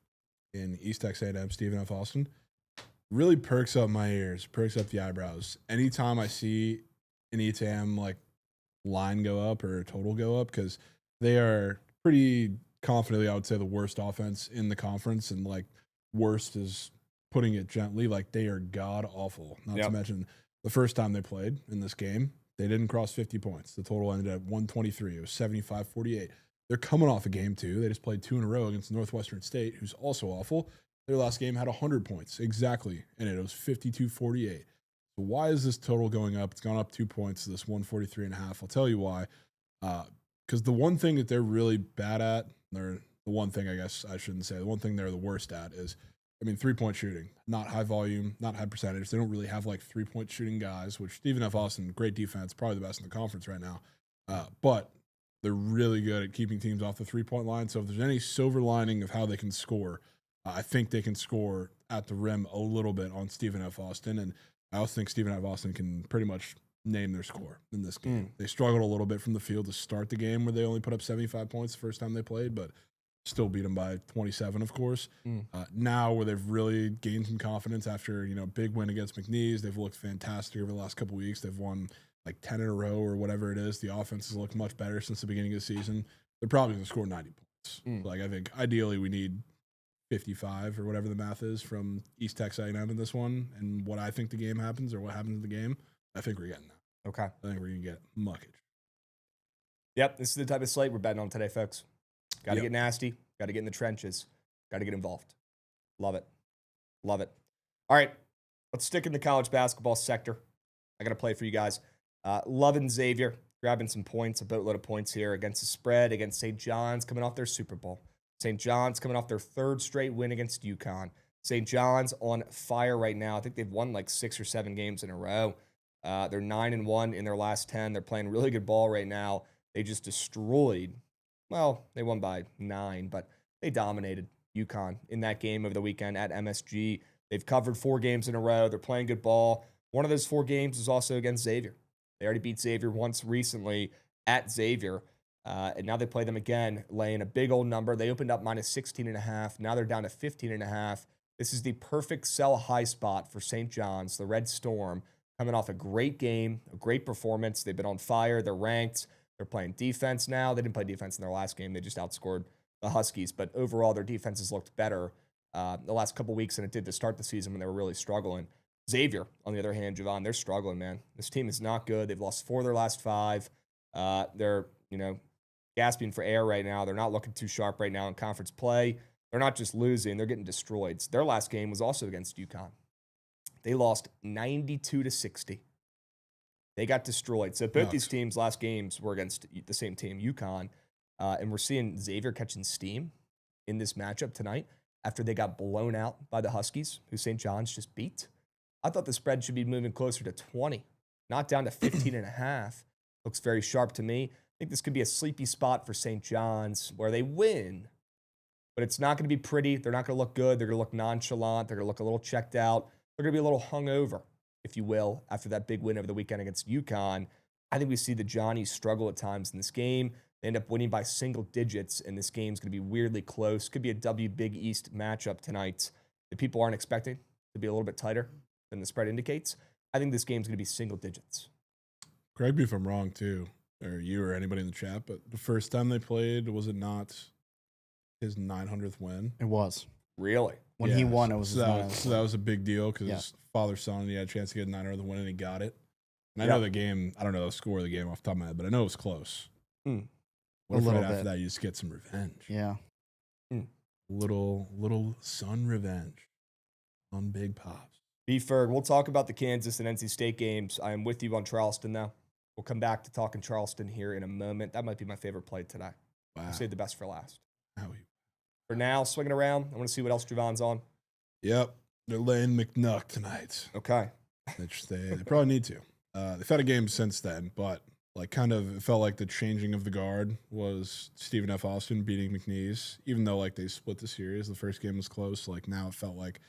S2: in East Texas A&M, Stephen F. Austin. Really perks up my ears, perks up the eyebrows. Anytime I see an ETM line go up or total go up, because they are pretty confidently, I would say, the worst offense in the conference, and worst is putting it gently. They are god awful. Not to mention the first time they played in this game, they didn't cross 50 points. The total ended at 123. It was 75-48. They're coming off a game too. They just played 2 in a row against Northwestern State, who's also awful. Their last game had 100 points exactly in it. It was 52-48. So why is this total going up? It's gone up 2 points to this 143.5. I'll tell you why. Because the one thing that they're really bad at, the one thing I guess I shouldn't say, the one thing they're the worst at is I mean, 3-point shooting, not high volume, not high percentage. They don't really have like 3-point shooting guys, which Stephen F. Austin, great defense, probably the best in the conference right now. But they're really good at keeping teams off the 3-point line. So if there's any silver lining of how they can score, I think they can score at the rim a little bit on Stephen F. Austin. And I also think Stephen F. Austin can pretty much name their score in this game. They struggled a little bit from the field to start the game where they only put up 75 points the first time they played, but still beat them by 27, of course. Now where they've really gained some confidence after, big win against McNeese, they've looked fantastic over the last couple weeks. They've won like 10 in a row or whatever it is. The offense has looked much better since the beginning of the season. They're probably going to score 90 points. Like I think ideally we need 55 or whatever the math is from East Texas A&M in this one. And what I think the game happens or what happens in the game, I think we're getting that.
S1: Okay.
S2: I think we're going to get muckage.
S1: Yep, this is the type of slate we're betting on today, folks. Got to get nasty. Got to get in the trenches. Got to get involved. Love it. Love it. All right, let's stick in the college basketball sector. I got to play for you guys. Loving Xavier, grabbing some points, a boatload of points here against the spread, against St. John's coming off their Super Bowl. St. John's coming off their third straight win against UConn. St. John's on fire right now. I think they've won like 6 or 7 games in a row. They're 9-1 in their last 10. They're playing really good ball right now. They just destroyed. Well, they won by 9, but they dominated UConn in that game over the weekend at MSG. They've covered 4 games in a row. They're playing good ball. One of those 4 games is also against Xavier. They already beat Xavier once recently at Xavier, and now they play them again, laying a big old number. They opened up minus 16.5. Now they're down to 15.5. This is the perfect sell high spot for St. John's, the Red Storm, coming off a great game, a great performance. They've been on fire. They're ranked. They're playing defense now. They didn't play defense in their last game. They just outscored the Huskies. But overall, their defense has looked better the last couple weeks than it did to start the season when they were really struggling. Xavier, on the other hand, Jovan, they're struggling, man. This team is not good. They've lost 4 of their last 5. They're, gasping for air right now. They're not looking too sharp right now in conference play. They're not just losing. They're getting destroyed. Their last game was also against UConn. They lost 92-60. They got destroyed. So both these teams' last games were against the same team, UConn. And we're seeing Xavier catching steam in this matchup tonight after they got blown out by the Huskies, who St. John's just beat. I thought the spread should be moving closer to 20, not down to 15.5. Looks very sharp to me. I think this could be a sleepy spot for St. John's where they win, but it's not going to be pretty. They're not going to look good. They're going to look nonchalant. They're going to look a little checked out. They're going to be a little hungover, if you will, after that big win over the weekend against UConn. I think we see the Johnnies struggle at times in this game. They end up winning by single digits, and this game's going to be weirdly close. Could be a W Big East matchup tonight that people aren't expecting to be a little bit tighter than the spread indicates. I think this game's going to be single digits.
S2: Correct me if I'm wrong, too, or you or anybody in the chat, but the first time they played, was it not his 900th win?
S4: It was.
S1: Really?
S4: When he won, it was
S2: so that was a big deal because his father's son, he had a chance to get a 900th win, and he got it. And I know the game, I don't know the score of the game off the top of my head, but I know it was close. What if right after that you just get some revenge?
S4: Yeah.
S2: Little son revenge on Big Pops.
S1: B-Ferg, we'll talk about the Kansas and NC State games. I am with you on Charleston, though. We'll come back to talking Charleston here in a moment. That might be my favorite play today.
S2: Wow.
S1: I'll save the best for last.
S2: Howie.
S1: For now, swinging around, I want to see what else Jovan's on.
S2: Yep. They're laying McNuck tonight.
S1: Okay.
S2: Which they probably need to. They've had a game since then, but it felt like the changing of the guard was Stephen F. Austin beating McNeese, even though they split the series. The first game was close. Now it felt like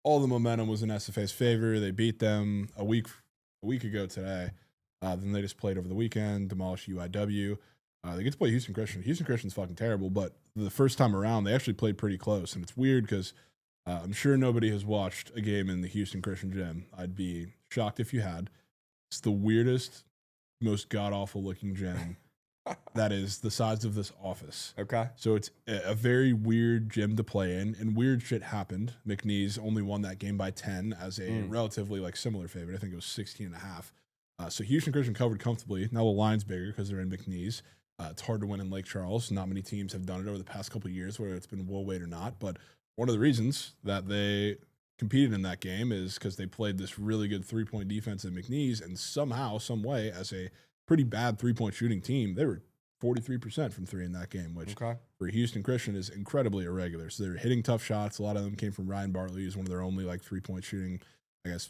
S2: all the momentum was in SFA's favor. They beat them a week ago today. Then they just played over the weekend, demolished UIW. They get to play Houston Christian. Houston Christian's fucking terrible, but the first time around, they actually played pretty close. And it's weird because I'm sure nobody has watched a game in the Houston Christian gym. I'd be shocked if you had. It's the weirdest, most god-awful looking gym that is the size of this office.
S1: Okay.
S2: So it's a very weird gym to play in, and weird shit happened. McNeese only won that game by 10 as a relatively similar favorite. I think it was 16.5. So Houston Christian covered comfortably. Now the line's bigger because they're in McNeese. It's hard to win in Lake Charles. Not many teams have done it over the past couple of years, whether it's been Will Wade or not. But one of the reasons that they competed in that game is because they played this really good 3-point defense at McNeese, and somehow, some way, as a pretty bad 3-point shooting team, they were 43% from three in that game, which for Houston Christian is incredibly irregular. So they're hitting tough shots. A lot of them came from Ryan Bartley, who's one of their only like 3-point shooting, I guess,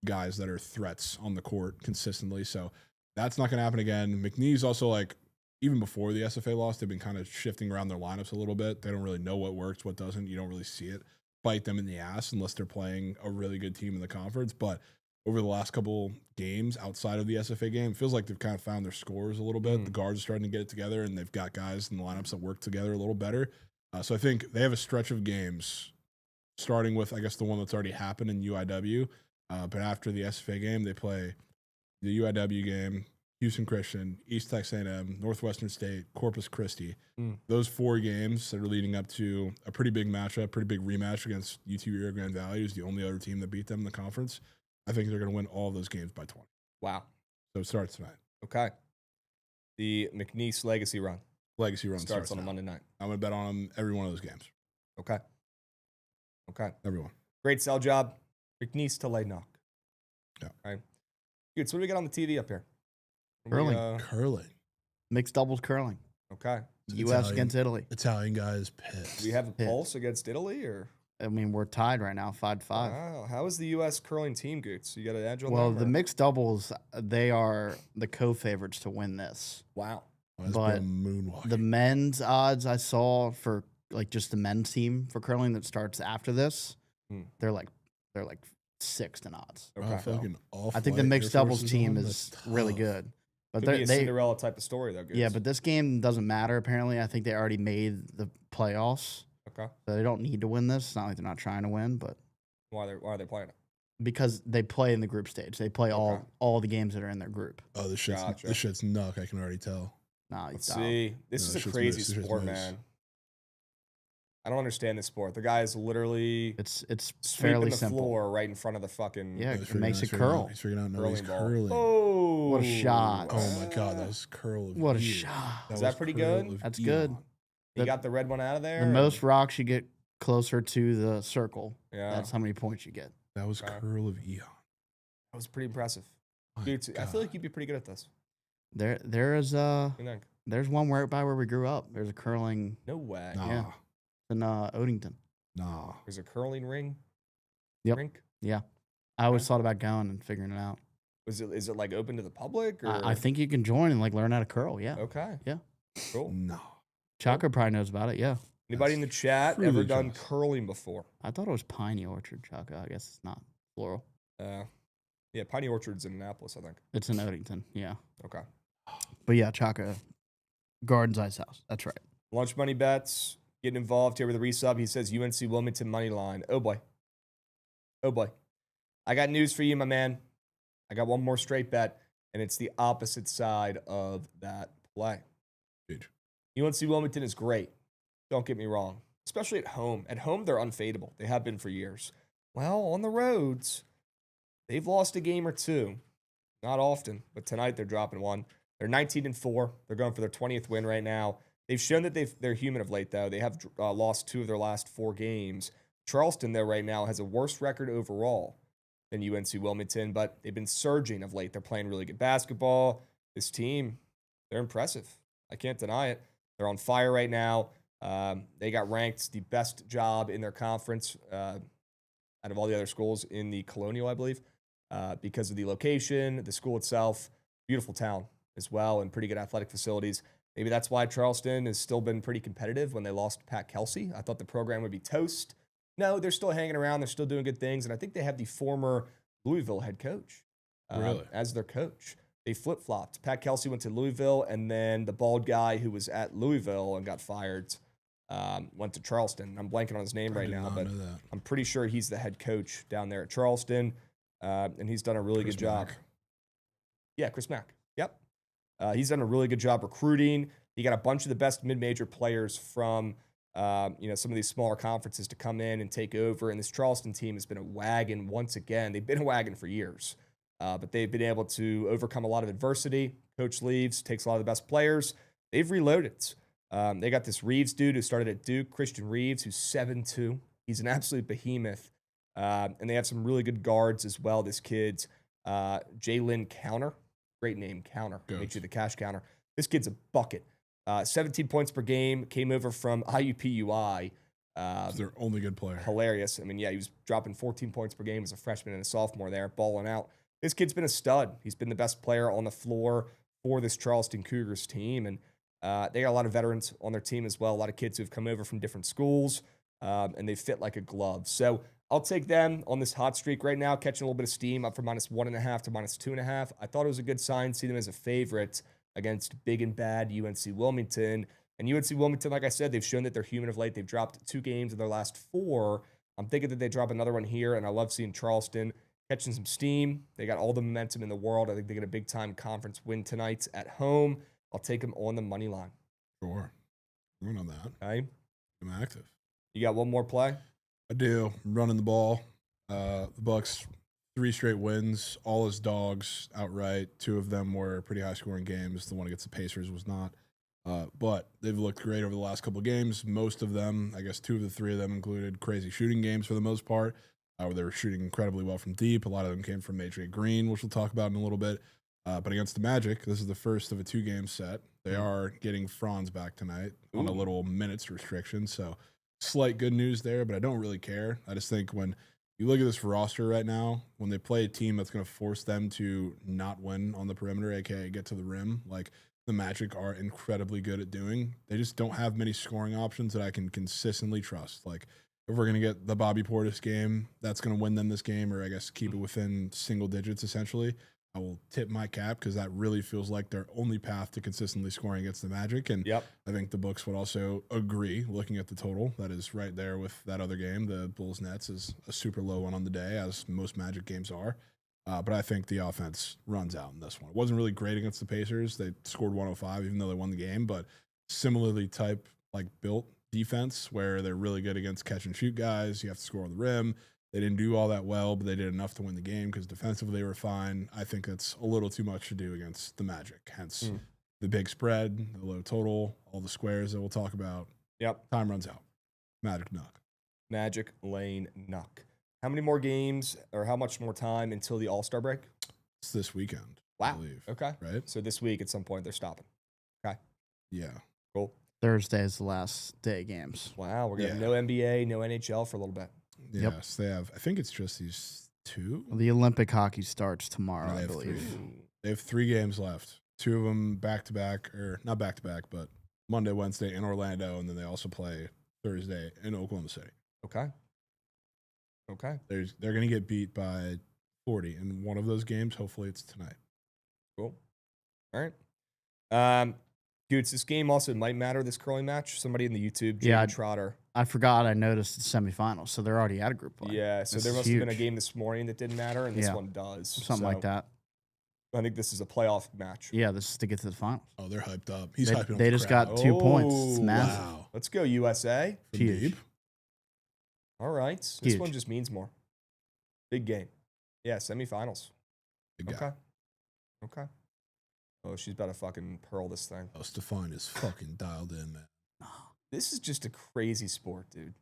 S2: guys that are threats on the court consistently. So that's not going to happen again. McNeese also, like, even before the SFA loss, they've been kind of shifting around their lineups a little bit. They don't really know what works, what doesn't. You don't really see it bite them in the ass unless they're playing a really good team in the conference. But over the last couple games outside of the SFA game, it feels like they've kind of found their scores a little bit. The guards are starting to get it together, and they've got guys in the lineups that work together a little better. So I think they have a stretch of games, starting with, I guess, the one that's already happened in UIW. But after the SFA game, they play the UIW game, Houston Christian, East Texas A&M, Northwestern State, Corpus Christi. Those 4 games that are leading up to a pretty big matchup, pretty big rematch against UT Rio Grande Valley, who's the only other team that beat them in the conference. I think they're going to win all of those games by 20.
S1: Wow.
S2: So it starts tonight.
S1: Okay. The McNeese legacy run.
S2: Legacy run
S1: starts on a Monday night.
S2: I'm going to bet on them every one of those games.
S1: Okay.
S2: Everyone.
S1: Great sell job. McNeese to lay knock.
S2: Yeah.
S1: All right. Good. So what do we got on the TV up here?
S2: Curling.
S4: Mixed doubles curling.
S1: Okay.
S4: U.S. against Italy.
S2: Italian guys pissed.
S1: Do we have a pulse against Italy, or?
S4: I mean, we're tied right now, 5-5.
S1: Wow. How is the U.S. curling team, Goots? You got an edge on
S4: Well,
S1: them?
S4: the mixed doubles, they are the co-favorites to win this.
S1: Wow.
S4: But the men's odds I saw for like just the men's team for curling that starts after this, they're like 6th in odds.
S1: Okay.
S4: I think the mixed doubles team is really good. But
S1: Could be a Cinderella type of story, though. Goots.
S4: Yeah, but this game doesn't matter, apparently. I think they already made the playoffs.
S1: Okay.
S4: So they don't need to win this. It's not like they're not trying to win, but
S1: why are they playing it?
S4: Because they play in the group stage. They play all the games that are in their group.
S2: Oh, this shit's nuck. I can already tell.
S4: Nah,
S1: let's see. This is a crazy sport, man. I don't understand this sport. The guy is literally
S4: it's
S1: sweeping
S4: fairly
S1: the
S4: simple.
S1: Floor right in front of the fucking
S4: it makes it curl.
S2: He's figuring out
S1: curling
S2: he's
S1: ball.
S2: curling.
S1: Oh,
S4: what a shot!
S2: Oh my god, that was curl.
S4: What a shot!
S1: Is that pretty good?
S4: That's good.
S1: You got the red one out of there.
S4: The most rocks you get closer to the circle.
S1: Yeah,
S4: that's how many points you get.
S2: That was curl of Eon.
S1: That was pretty impressive. Dude, I feel like you'd be pretty good at this.
S4: There's one right by where we grew up. There's a curling.
S1: No way.
S2: Nah.
S4: Yeah. In Odenton.
S2: Nah.
S1: There's a curling ring.
S4: Yep.
S1: Rink?
S4: Yeah. I always thought about going and figuring it out.
S1: Is it like open to the public? Or?
S4: I think you can join and like learn how to curl. Yeah.
S1: Okay.
S4: Yeah.
S1: Cool.
S2: No.
S4: Chaka probably knows about it. Yeah.
S1: Anybody in the chat ever done curling before?
S4: I thought it was Piney Orchard, Chaka. I guess it's not plural.
S1: Yeah, Piney Orchard's in Annapolis, I think.
S4: It's in Odenton. Yeah.
S1: Okay.
S4: But yeah, Chaka, Gardens Ice House. That's right.
S1: Lunch money bets. Getting involved here with a resub. He says UNC Wilmington money line. Oh boy. Oh boy. I got news for you, my man. I got one more straight bet, and it's the opposite side of that play.
S2: Huge.
S1: UNC Wilmington is great. Don't get me wrong. Especially at home. At home, they're unfadable. They have been for years. Well, on the roads, they've lost a game or two. Not often, but tonight they're dropping one. They're 19-4. They're going for their 20th win right now. They've shown that they're human of late, though. They have lost 2 of their last 4 games. Charleston, though, right now has a worse record overall than UNC Wilmington, but they've been surging of late. They're playing really good basketball. This team, they're impressive. I can't deny it. They're on fire right now. They got ranked the best job in their conference out of all the other schools in the Colonial, I believe, because of the location, the school itself, beautiful town as well, and pretty good athletic facilities. Maybe that's why Charleston has still been pretty competitive when they lost Pat Kelsey. I thought the program would be toast. No, they're still hanging around. They're still doing good things. And I think they have the former Louisville head coach as their coach. They flip-flopped. Pat Kelsey went to Louisville, and then the bald guy who was at Louisville and got fired went to Charleston. I'm blanking on his name right now, but I'm pretty sure he's the head coach down there at Charleston, and he's done a really good job. Yeah, Chris Mack. Yep. He's done a really good job recruiting. He got a bunch of the best mid-major players from some of these smaller conferences to come in and take over. And this Charleston team has been a wagon once again. They've been a wagon for years, but they've been able to overcome a lot of adversity. Coach leaves, takes a lot of the best players. They've reloaded. They got this Reeves dude who started at Duke, Christian Reeves, who's 7'2". He's an absolute behemoth. And they have some really good guards as well. This kid's Jalen Counter. Great name, Counter. Makes you the cash counter. This kid's a bucket. 17 points per game, came over from IUPUI.
S2: He's their only good player.
S1: Hilarious. I mean, yeah, he was dropping 14 points per game as a freshman and a sophomore there, balling out. This kid's been a stud. He's been the best player on the floor for this Charleston Cougars team. And they got a lot of veterans on their team as well, a lot of kids who've come over from different schools, and they fit like a glove. So I'll take them on this hot streak right now, catching a little bit of steam, up from -1.5 to -2.5. I thought it was a good sign, see them as a favorite against big and bad UNC Wilmington. And UNC Wilmington, like I said, they've shown that they're human of late. They've dropped 2 games in their last 4. I'm thinking that they drop another one here, and I love seeing Charleston catching some steam. They got all the momentum in the world. I think they get a big-time conference win tonight at home. I'll take them on the money line.
S2: Sure. I'm going on that.
S1: Okay.
S2: I'm active.
S1: You got one more play?
S2: I do. I'm running the ball. The Bucks, 3 straight wins, all as dogs outright. 2 of them were pretty high-scoring games. The one against the Pacers was not. But they've looked great over the last couple of games. Most of them, I guess 2 of the 3 of them included crazy shooting games for the most part, where they were shooting incredibly well from deep. A lot of them came from Adrian Green, which we'll talk about in a little bit. But against the Magic, this is the first of a 2-game set. They are getting Franz back tonight on a little minutes restriction. So slight good news there, but I don't really care. I just think when you look at this roster right now, when they play a team that's going to force them to not win on the perimeter, aka get to the rim, like the Magic are incredibly good at doing, they just don't have many scoring options that I can consistently trust. Like if we're going to get the Bobby Portis game, that's going to win them this game, or I guess keep it within single digits essentially, I will tip my cap because that really feels like their only path to consistently scoring against the Magic. And I think the books would also agree, looking at the total, that is right there with that other game. The Bulls-Nets is a super low one on the day, as most Magic games are. But I think the offense runs out in this one. It wasn't really great against the Pacers. They scored 105, even though they won the game. But similarly built defense, where they're really good against catch-and-shoot guys. You have to score on the rim. They didn't do all that well, but they did enough to win the game because defensively they were fine. I think that's a little too much to do against the Magic. Hence the big spread, the low total, all the squares that we'll talk about.
S1: Yep.
S2: Time runs out. Magic Nuck.
S1: Magic Lane Nuck. How many more games or how much more time until the All-Star break?
S2: It's this weekend.
S1: Wow.
S2: I believe.
S1: Okay.
S2: Right?
S1: So this week at some point they're stopping. Okay.
S2: Yeah.
S1: Cool.
S4: Thursday is the last day of games.
S1: Wow. We're going to have no NBA, no NHL for a little bit.
S2: Yes, they have. I think it's just these 2.
S4: The Olympic hockey starts tomorrow, I
S2: have
S4: believe.
S2: 3. They have 3 games left. 2 of them back-to-back, or not back-to-back, but Monday, Wednesday in Orlando, and then they also play Thursday in Oklahoma City.
S1: Okay.
S2: They're going to get beat by 40 in one of those games. Hopefully it's tonight.
S1: Cool. All right. Goots, this game also might matter, this curling match. Somebody in the YouTube, Jaden Trotter.
S4: I forgot I noticed the semifinals, so they're already out of group play.
S1: Yeah, so there must have been a game this morning that didn't matter, and this one does.
S4: Something like that.
S1: I think this is a playoff match.
S4: Yeah, this is to get to the finals.
S2: Oh, they're hyped up. He's hyping up.
S4: They just got 2 points. It's massive.
S2: Wow.
S1: Let's go, USA.
S4: Huge.
S1: All right. This one just means more. Big game. Yeah, semifinals.
S2: Big guy.
S1: Okay. Oh, she's about to fucking pearl this thing.
S2: Oh, Stefan is fucking dialed in, man.
S1: This is just a crazy sport, dude.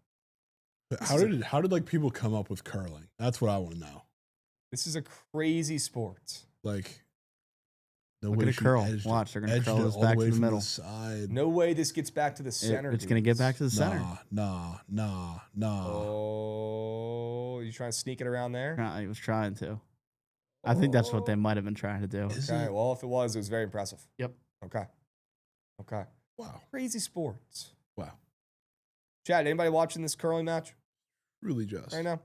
S2: But how did like people come up with curling? That's what I want to know.
S1: This is a crazy sport.
S2: Like,
S4: no way to curl. Watch, they're gonna curl this back to the middle.
S1: No way this gets back to the center.
S4: It's gonna get back to the center.
S2: Nah.
S1: Oh, you trying to sneak it around there?
S4: He was trying to. I think that's what they might have been trying to do.
S1: Okay, well, if it was very impressive.
S4: Yep.
S1: Okay.
S2: Wow.
S1: Crazy sports.
S2: Wow.
S1: Chad, anybody watching this curling match?
S2: Really just.
S1: Right now?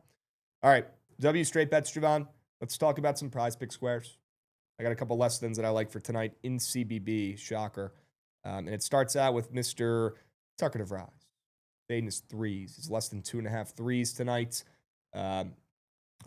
S1: All right. W straight bets, Jovan. Let's talk about some prize pick squares. I got a couple lessons that I like for tonight in CBB. Shocker. And it starts out with Mr. Tucker Rise. Fading his threes. It's less than 2.5 threes tonight. I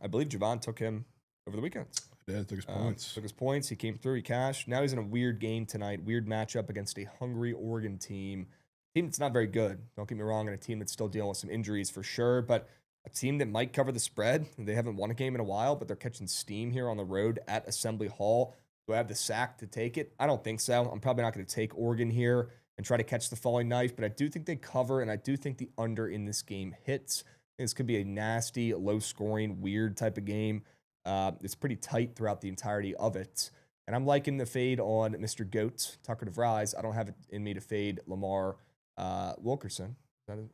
S1: believe Jovan took him over the weekend.
S2: Yeah, took his points.
S1: Took his points. He came through. He cashed. Now he's in a weird game tonight. Weird matchup against a hungry Oregon team. Team that's not very good. Don't get me wrong. And a team that's still dealing with some injuries for sure. But a team that might cover the spread. They haven't won a game in a while, but they're catching steam here on the road at Assembly Hall. Do I have the sack to take it? I don't think so. I'm probably not going to take Oregon here and try to catch the falling knife. But I do think they cover, and I do think the under in this game hits. This could be a nasty, low-scoring, weird type of game. It's pretty tight throughout the entirety of it. And I'm liking the fade on Mr. Goat, Tucker DeVries. I don't have it in me to fade Lamar Wilkerson.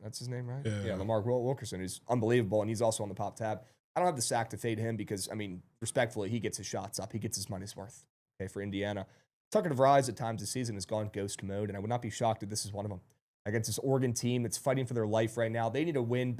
S1: That's his name, right? Yeah, Lamar Wilkerson, who's unbelievable, and he's also on the pop tab. I don't have the sack to fade him because, I mean, respectfully, he gets his shots up. He gets his money's worth, okay, for Indiana. Tucker DeVries at times this season has gone ghost mode, and I would not be shocked if this is one of them. Against this Oregon team that's fighting for their life right now. They need to win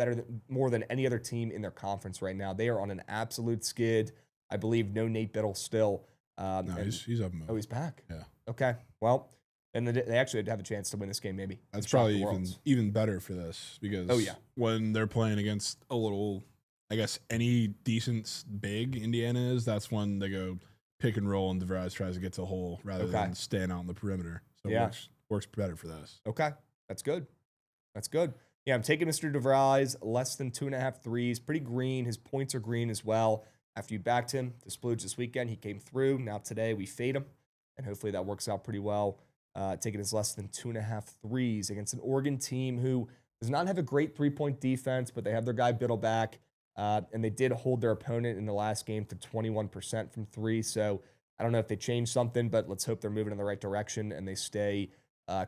S1: more than any other team in their conference right now. They are on an absolute skid. I believe no Nate Biddle still.
S2: No, he's up.
S1: Oh, he's back?
S2: Yeah.
S1: Okay, well, and they actually have a chance to win this game maybe.
S2: That's probably even better for this because when they're playing against a little, I guess, any decent big Indiana is, that's when they go pick and roll and DeVries tries to get to the hole rather than staying out on the perimeter. So it works better for this.
S1: Okay, that's good. That's good. Yeah, I'm taking Mr. DeVries, less than 2.5 threes. Pretty green. His points are green as well. After you backed him to splooge this weekend, he came through. Now today we fade him, and hopefully that works out pretty well. Taking his less than 2.5 threes against an Oregon team who does not have a great three-point defense, but they have their guy Biddle back, and they did hold their opponent in the last game to 21% from three. So I don't know if they changed something, but let's hope they're moving in the right direction and they stay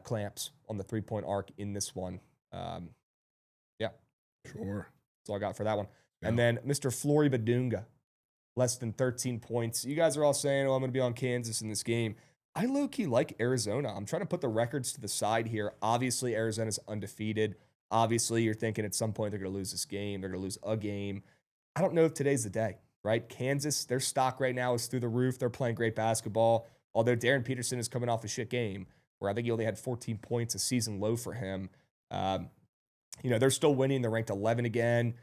S1: clamps on the three-point arc in this one. Yeah.
S2: Sure.
S1: That's all I got for that one. Yeah. And then Mr. Flory Badunga, less than 13 points. You guys are all saying, oh, I'm going to be on Kansas in this game. I low-key like Arizona. I'm trying to put the records to the side here. Obviously, Arizona's undefeated. Obviously, you're thinking at some point they're going to lose this game. They're going to lose a game. I don't know if today's the day, right? Kansas, their stock right now is through the roof. They're playing great basketball. Although Darren Peterson is coming off a shit game where I think he only had 14 points, a season low for him. They're still winning. They're ranked 11 again.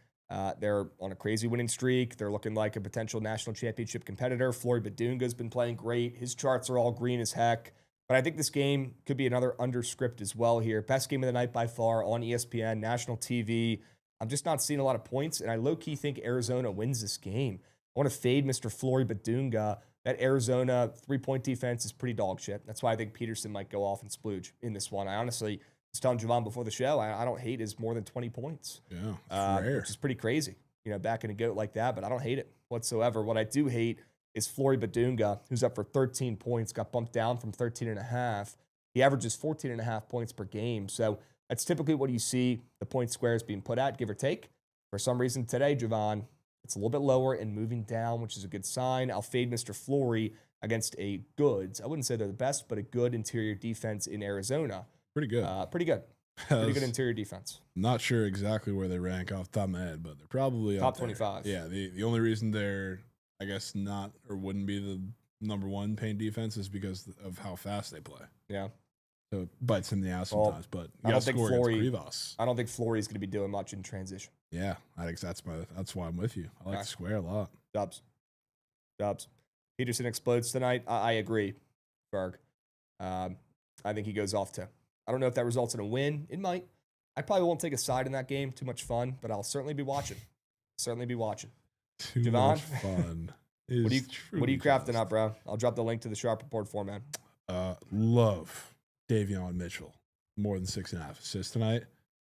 S1: They're on a crazy winning streak. They're looking like a potential national championship competitor. Flory Badunga's been playing great. His charts are all green as heck. But I think this game could be another underscript as well here. Best game of the night by far on ESPN, national TV. I'm just not seeing a lot of points, and I low-key think Arizona wins this game. I want to fade Mr. Flory Badunga. That Arizona three-point defense is pretty dog shit. That's why I think Peterson might go off and splooge in this one. I honestly was telling Jovan before the show, I don't hate his more than 20 points.
S2: Yeah,
S1: which is pretty crazy, backing a goat like that, but I don't hate it whatsoever. What I do hate is Flory Badunga, who's up for 13 points, got bumped down from 13.5. He averages 14.5 points per game. So that's typically what you see the point squares being put at, give or take. For some reason today, Jovan, it's a little bit lower and moving down, which is a good sign. I'll fade Mr. Flory against I wouldn't say they're the best, but a good interior defense in Arizona.
S2: Pretty good.
S1: Pretty good. Pretty good interior defense.
S2: Not sure exactly where they rank off the top of my head, but they're probably
S1: top 25.
S2: Yeah, the only reason they're, I guess, not or wouldn't be the number one paint defense is because of how fast they play.
S1: Yeah.
S2: So it bites him in the ass sometimes, but
S1: I don't think Flory's going to be doing much in transition.
S2: Yeah, I think that's why I'm with you. I like the square a lot.
S1: Dubs. Peterson explodes tonight. I agree, Berg. I think he goes off too. I don't know if that results in a win. It might. I probably won't take a side in that game. Too much fun, but I'll certainly be watching.
S2: Too
S1: Jovan?
S2: Much fun.
S1: What are you crafting up, bro? I'll drop the link to the Sharp Report format.
S2: Love Davion Mitchell more than 6.5 assists tonight,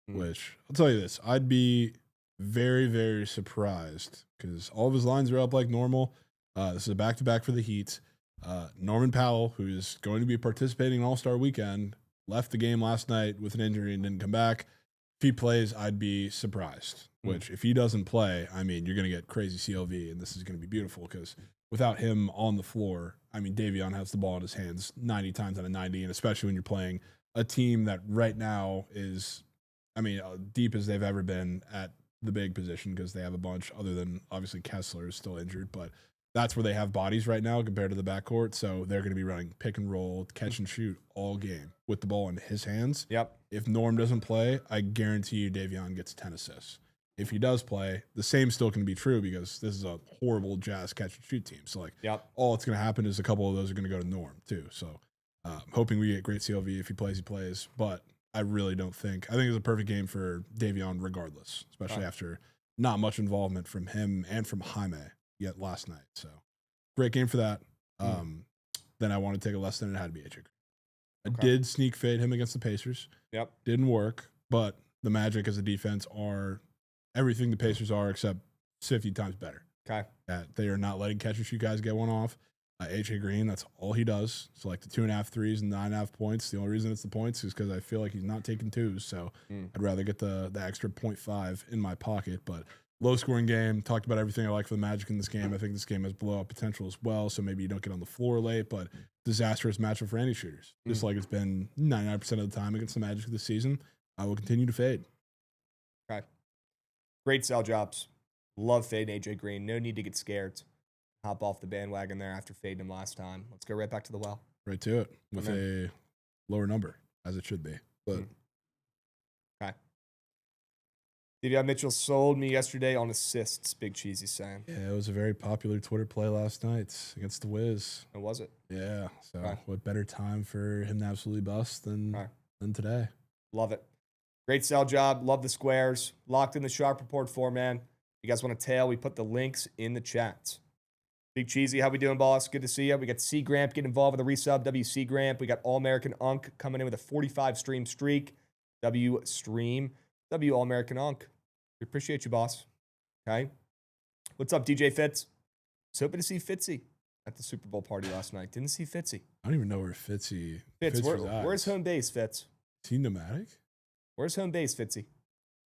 S2: which I'll tell you this, I'd be very, very surprised because all of his lines are up like normal. This is a back-to-back for the Heat. Norman Powell, who is going to be participating in All-Star Weekend, left the game last night with an injury and didn't come back. If he plays, I'd be surprised, which if he doesn't play, I mean, you're going to get crazy CLV, and this is going to be beautiful because without him on the floor, I mean, Davion has the ball in his hands 90 times out of 90, and especially when you're playing a team that right now is, deep as they've ever been at the big position because they have a bunch other than, obviously, Kessler is still injured, but that's where they have bodies right now compared to the backcourt, so they're going to be running pick and roll, catch and shoot all game with the ball in his hands.
S1: Yep.
S2: If Norm doesn't play, I guarantee you Davion gets 10 assists. If he does play, the same still can be true because this is a horrible Jazz catch and shoot team. So, all that's going to happen is a couple of those are going to go to Norm, too. So, hoping we get great CLV. If he plays, he plays. But I really don't think. I think it's a perfect game for Davion regardless, especially after not much involvement from him and from Jaime yet last night. So, great game for that. Then I want to take a less than it had to be AJ. I did sneak fade him against the Pacers.
S1: Yep.
S2: Didn't work, but the Magic as a defense are everything the Pacers are except 50 times better.
S1: Okay.
S2: They are not letting catch and shoot guys get one off. AJ Green, that's all he does. So like the 2.5 threes and 9.5 points. The only reason it's the points is because I feel like he's not taking twos. So I'd rather get the extra 0.5 in my pocket. But low scoring game. Talked about everything I like for the Magic in this game. I think this game has blowout potential as well. So maybe you don't get on the floor late, but disastrous matchup for any shooters. Just like it's been 99% of the time against the Magic this season. I will continue to fade.
S1: Okay. Great sell jobs. Love fading AJ Green. No need to get scared. Hop off the bandwagon there after fading him last time. Let's go right back to the well.
S2: Right to it with a lower number, as it should be. But
S1: okay. Davion Mitchell sold me yesterday on assists, Big Cheesy saying.
S2: Yeah, it was a very popular Twitter play last night against the Wiz.
S1: Oh, was it?
S2: Yeah. So what better time for him to absolutely bust than today?
S1: Love it. Great sell job. Love the squares. Locked in the sharp report for, man. You guys want to tail? We put the links in the chat. Big Cheesy, how we doing, boss? Good to see you. We got C Gramp getting involved with the resub. WC Gramp. We got All American Unk coming in with a 45 stream streak. W stream. W All American Unk. We appreciate you, boss. Okay. What's up, DJ Fitz? Was hoping to see Fitzy at the Super Bowl party last night. Didn't see Fitzy.
S2: I don't even know where Fitzy.
S1: Where's home base, Fitz?
S2: Is he nomadic?
S1: Where's home base, Fitzy?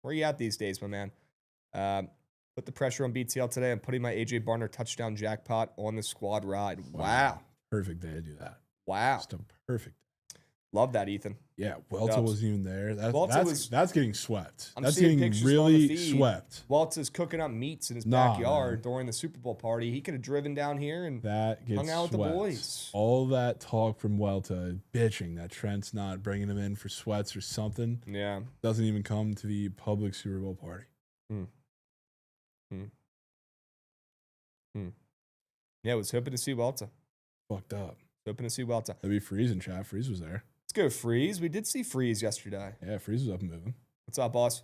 S1: Where are you at these days, my man? Put the pressure on BTL today. I'm putting my AJ Barner touchdown jackpot on the squad ride. Wow.
S2: Perfect day to do that.
S1: Wow.
S2: Just a perfect day.
S1: Love that, Ethan.
S2: Yeah, Welta wasn't even there. That's getting swept.
S1: I'm
S2: that's
S1: seeing
S2: getting really swept.
S1: Welta's cooking up meats in his backyard during the Super Bowl party. He could have driven down here and hung out with the boys.
S2: All that talk from Welta, bitching that Trent's not bringing him in for sweats or something.
S1: Yeah.
S2: Doesn't even come to the public Super Bowl party.
S1: Yeah, I was hoping to see Welta.
S2: Fucked up.
S1: Hoping to see Welta.
S2: That'd be Freeze in chat. Freeze was there.
S1: Let's go, Freeze. We did see Freeze yesterday.
S2: Yeah, Freeze was up and moving.
S1: What's up, boss?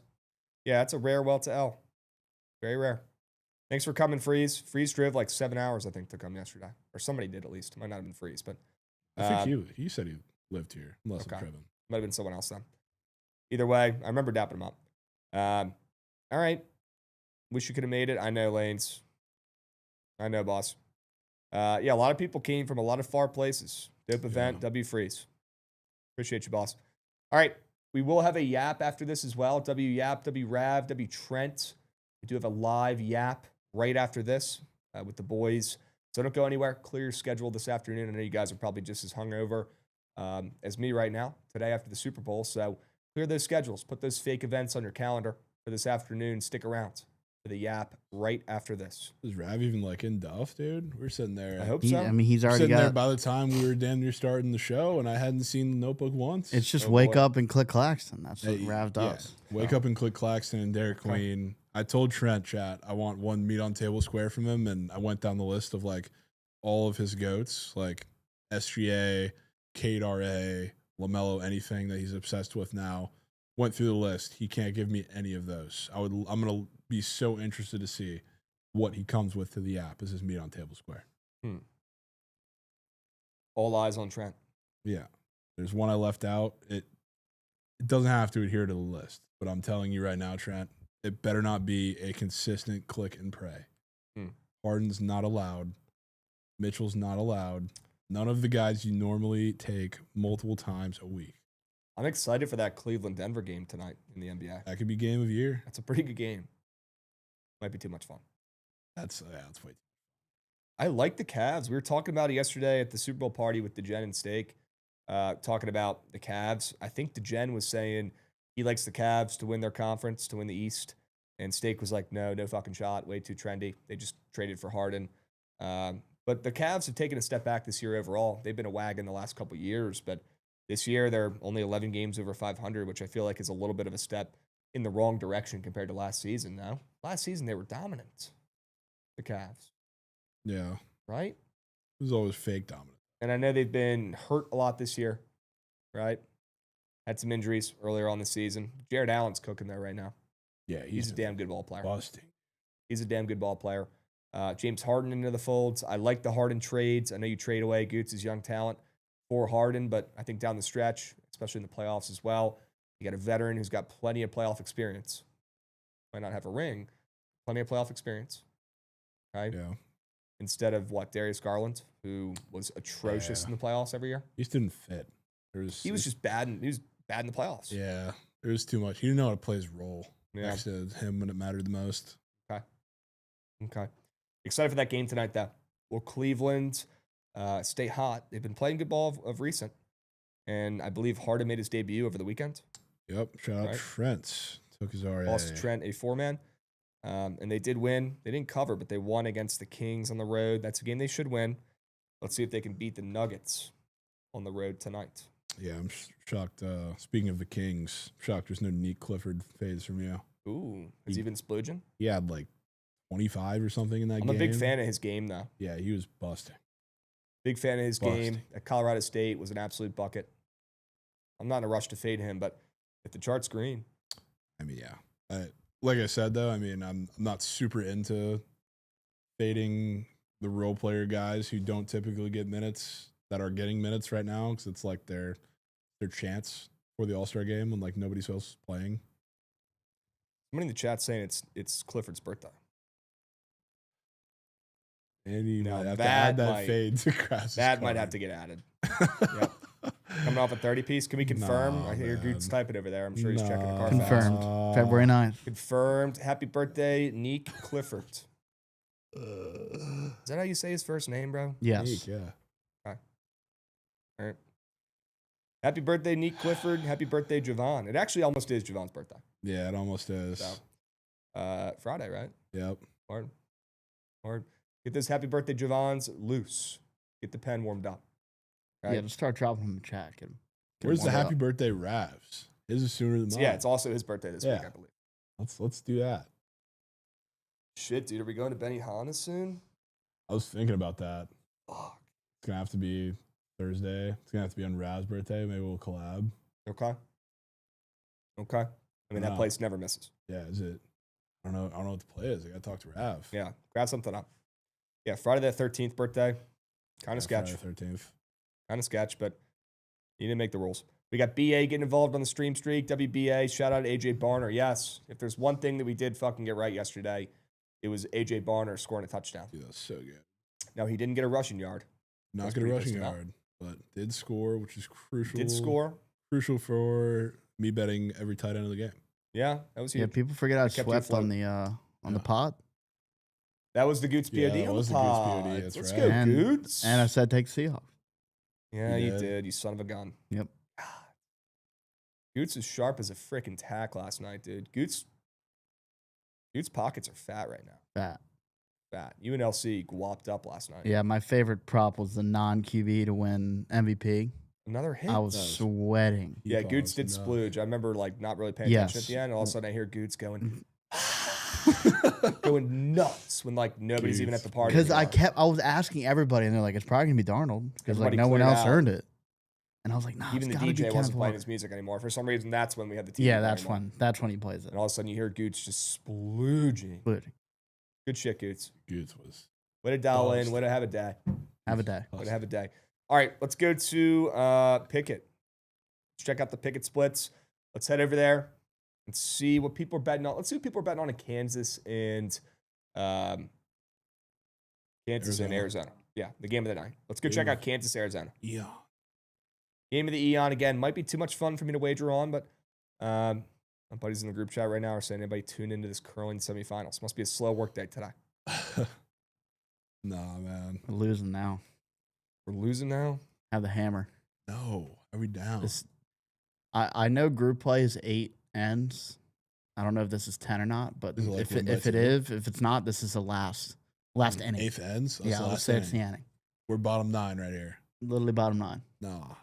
S1: Yeah, it's a rare Welta L. Very rare. Thanks for coming, Freeze. Freeze drove like 7 hours, I think, to come yesterday. Or somebody did at least. Might not have been Freeze, but
S2: I think he said he lived here. Unless I'm tripping.
S1: Might have been someone else then. Either way, I remember dapping him up. All right. Wish you could have made it. I know, Lanes. I know, boss. Yeah, a lot of people came from a lot of far places. Dope event, W Freeze. Appreciate you, boss. All right. We will have a Yap after this as well. W Yap, W Rav, W Trent. We do have a live Yap right after this with the boys. So don't go anywhere. Clear your schedule this afternoon. I know you guys are probably just as hungover as me right now, today after the Super Bowl. So clear those schedules. Put those fake events on your calendar for this afternoon. Stick around for the Yap right after this.
S2: Was Rav even like in Duff, dude? We're sitting there.
S1: I hope so.
S4: I mean, he's already
S2: sitting there by the time we were damn near starting the show, and I hadn't seen the Notebook once.
S4: It's just wake up and click Claxton. That's what Rav does.
S2: Yeah. Wake up and click Claxton and Derek Queen. I told Trent, chat, I want one meat on table square from him, and I went down the list of like all of his goats, like SGA, Kate RA, LaMelo, anything that he's obsessed with now. Went through the list. He can't give me any of those. I'm gonna be so interested to see what he comes with to the app as his meat on table square.
S1: All eyes on Trent.
S2: Yeah. There's one I left out. It doesn't have to adhere to the list, but I'm telling you right now, Trent, it better not be a consistent click and pray. Harden's not allowed. Mitchell's not allowed. None of the guys you normally take multiple times a week.
S1: I'm excited for that Cleveland-Denver game tonight in the NBA.
S2: That could be game of year.
S1: That's a pretty good game. Might be too much fun.
S2: That's way.
S1: I like the Cavs. We were talking about it yesterday at the Super Bowl party with Degen and Steak, talking about the Cavs. I think Degen was saying he likes the Cavs to win their conference, to win the East. And Steak was like, no fucking shot. Way too trendy. They just traded for Harden. But the Cavs have taken a step back this year overall. They've been a wagon the last couple of years, but this year they're only 11 games over 500, which I feel like is a little bit of a step in the wrong direction compared to last season. Now, last season they were dominant, the Cavs.
S2: Yeah.
S1: Right?
S2: It was always fake dominant.
S1: And I know they've been hurt a lot this year, right? Had some injuries earlier on the season. Jared Allen's cooking there right now.
S2: Yeah,
S1: he's a damn good ball player.
S2: Busting.
S1: He's a damn good ball player. James Harden into the folds. I like the Harden trades. I know you trade away Goots' young talent for Harden, but I think down the stretch, especially in the playoffs as well, you got a veteran who's got plenty of playoff experience. Might not have a ring, plenty of playoff experience. Right?
S2: Yeah.
S1: instead of Darius Garland, who was atrocious in the playoffs every year.
S2: He just didn't fit.
S1: He was just bad. He was bad in the playoffs.
S2: Yeah, there was too much. He didn't know how to play his role next to him when it mattered the most.
S1: Okay. Excited for that game tonight, though. Will Cleveland stay hot? They've been playing good ball of recent. And I believe Harden made his debut over the weekend.
S2: Yep. Shout out Trent. Took his RA.
S1: Lost to Trent, a 4-man. And they did win. They didn't cover, but they won against the Kings on the road. That's a game they should win. Let's see if they can beat the Nuggets on the road tonight.
S2: Yeah, I'm shocked. Speaking of the Kings, shocked there's no Nick Clifford fades from you.
S1: Ooh. Has he been splooging?
S2: He had like 25 or something in that game.
S1: I'm a big fan of his game, though.
S2: Yeah, he was busting.
S1: Big fan of his game. At Colorado State was an absolute bucket. I'm not in a rush to fade him, but if the chart's green.
S2: I mean, yeah. Like I said, though, I mean, I'm not super into fading the role player guys who don't typically get minutes that are getting minutes right now because it's like their chance for the All-Star game when like nobody else is playing.
S1: Somebody in the chat saying it's Clifford's birthday.
S2: And you
S1: Now
S2: might have to
S1: that
S2: add that
S1: might-
S2: fade to Krabs.
S1: That might have to get added. Yep. Coming off a 30-piece. Can we confirm?
S2: Nah,
S1: I hear
S2: man.
S1: Goots typing over there. I'm sure he's checking the car.
S4: Confirmed. February 9th.
S1: Confirmed. Happy birthday, Nick Clifford. Is that how you say his first name, bro?
S4: Yes.
S2: Nick, yeah.
S1: All right. Happy birthday, Nick Clifford. Happy birthday, Jovan. It actually almost is Jovan's birthday.
S2: Yeah, it almost is.
S1: So, Friday, right?
S2: Yep.
S1: Hard. Get those happy birthday Jovans loose. Get the pen warmed up. Right?
S4: Yeah, just start dropping him in chat. Get him
S2: Where's the
S4: warmed
S2: happy
S4: up.
S2: birthday Ravs? His is sooner than mine.
S1: Yeah, it's also his birthday this week, I believe.
S2: Let's do that.
S1: Shit, dude, are we going to Benihana soon?
S2: I was thinking about that.
S1: Fuck.
S2: It's gonna have to be Thursday. It's gonna have to be on Rav's birthday. Maybe we'll collab.
S1: Okay. I mean, that
S2: No.
S1: place never misses.
S2: Yeah, is it? I don't know what the play is. I gotta talk to Rav.
S1: Yeah, grab something up. Yeah, Friday the 13th birthday. Kind of sketch.
S2: 13th.
S1: Kind of sketch, but he didn't make the rules. We got BA getting involved on the stream streak. WBA, shout out to AJ Barner. Yes, if there's one thing that we did fucking get right yesterday, it was AJ Barner scoring a touchdown.
S2: Dude, that's so good.
S1: Now, he didn't get a rushing yard.
S2: Not
S1: That's
S2: good a
S1: pretty
S2: rushing
S1: pissed off.
S2: yard, but did score, which is crucial.
S1: Did score.
S2: Crucial for me betting every tight end of the game.
S1: Yeah, that was huge.
S4: Yeah, people forget I
S1: It kept you
S4: swept on
S1: afloat.
S4: the pod.
S1: That was the Goots
S2: Yeah,
S1: POD
S2: that
S1: on
S2: was
S1: the
S2: the Goots
S1: pod.
S2: POD, that's
S1: Let's
S2: right.
S1: go,
S4: And-
S1: Goots.
S4: And I said take Seahawks.
S1: Yeah,
S2: You
S1: you
S2: did.
S1: did, you son of a gun.
S4: Yep.
S1: Goots is sharp as a freaking tack last night, dude. Goots pockets are fat right now.
S4: Fat.
S1: Fat. UNLC guapped up last night.
S4: Yeah, my favorite prop was the non-QB to win MVP.
S1: Another hit.
S4: I was
S2: Nice.
S4: sweating.
S1: Yeah,
S2: He
S1: Goots did
S2: paused enough.
S1: splooge. I remember not really paying
S4: Yes.
S1: attention at the end. And all of a sudden I hear Goots going going nuts when nobody's even at the party.
S4: Because I
S1: anymore.
S4: was asking everybody, and they're like, it's probably gonna be Darnold because
S1: Everybody
S4: no one
S1: cleared
S4: else
S1: out.
S4: earned it. And I was like, nah,
S1: Even
S4: it's
S1: the
S4: gotta be
S1: DJ
S4: Kenneth
S1: wasn't playing
S4: Walker.
S1: his music anymore. For some reason, that's when we had the TV.
S4: Yeah,
S1: playing
S4: that's when he plays it.
S1: And all of a sudden you hear Goots just splooging.
S4: But
S1: Good shit, Goots.
S2: Goots was.
S1: Way to dial in.
S2: Buzzed.
S1: Way to have a day.
S4: have a day.
S1: Way to have a day. All right, let's go to Pikkit. Let's check out the Pikkit splits. Let's head over there and see what people are betting on. Let's see what people are betting on in Kansas and Arizona. Yeah, the game of the night. Let's go check out Kansas, Arizona.
S2: Yeah.
S1: Game of the Eon again. Might be too much fun for me to wager on, but my buddies in the group chat right now are saying anybody tune into this curling semifinals. Must be a slow work day today.
S2: Nah, man.
S4: We're losing now.
S1: We're losing now.
S4: Have the hammer.
S2: No. Are we down?
S4: This, I know group play is 8 ends. I don't know if this is 10 or not, but
S2: Is it like
S4: if
S2: one by
S4: it
S2: two?
S4: is, if it's not, this is the last inning.
S2: Eighth ends? That's
S4: Yeah,
S2: the
S4: I'll
S2: last
S4: say it's the
S2: inning.
S4: inning.
S2: We're bottom 9 right here.
S4: Literally bottom 9.
S2: Nah.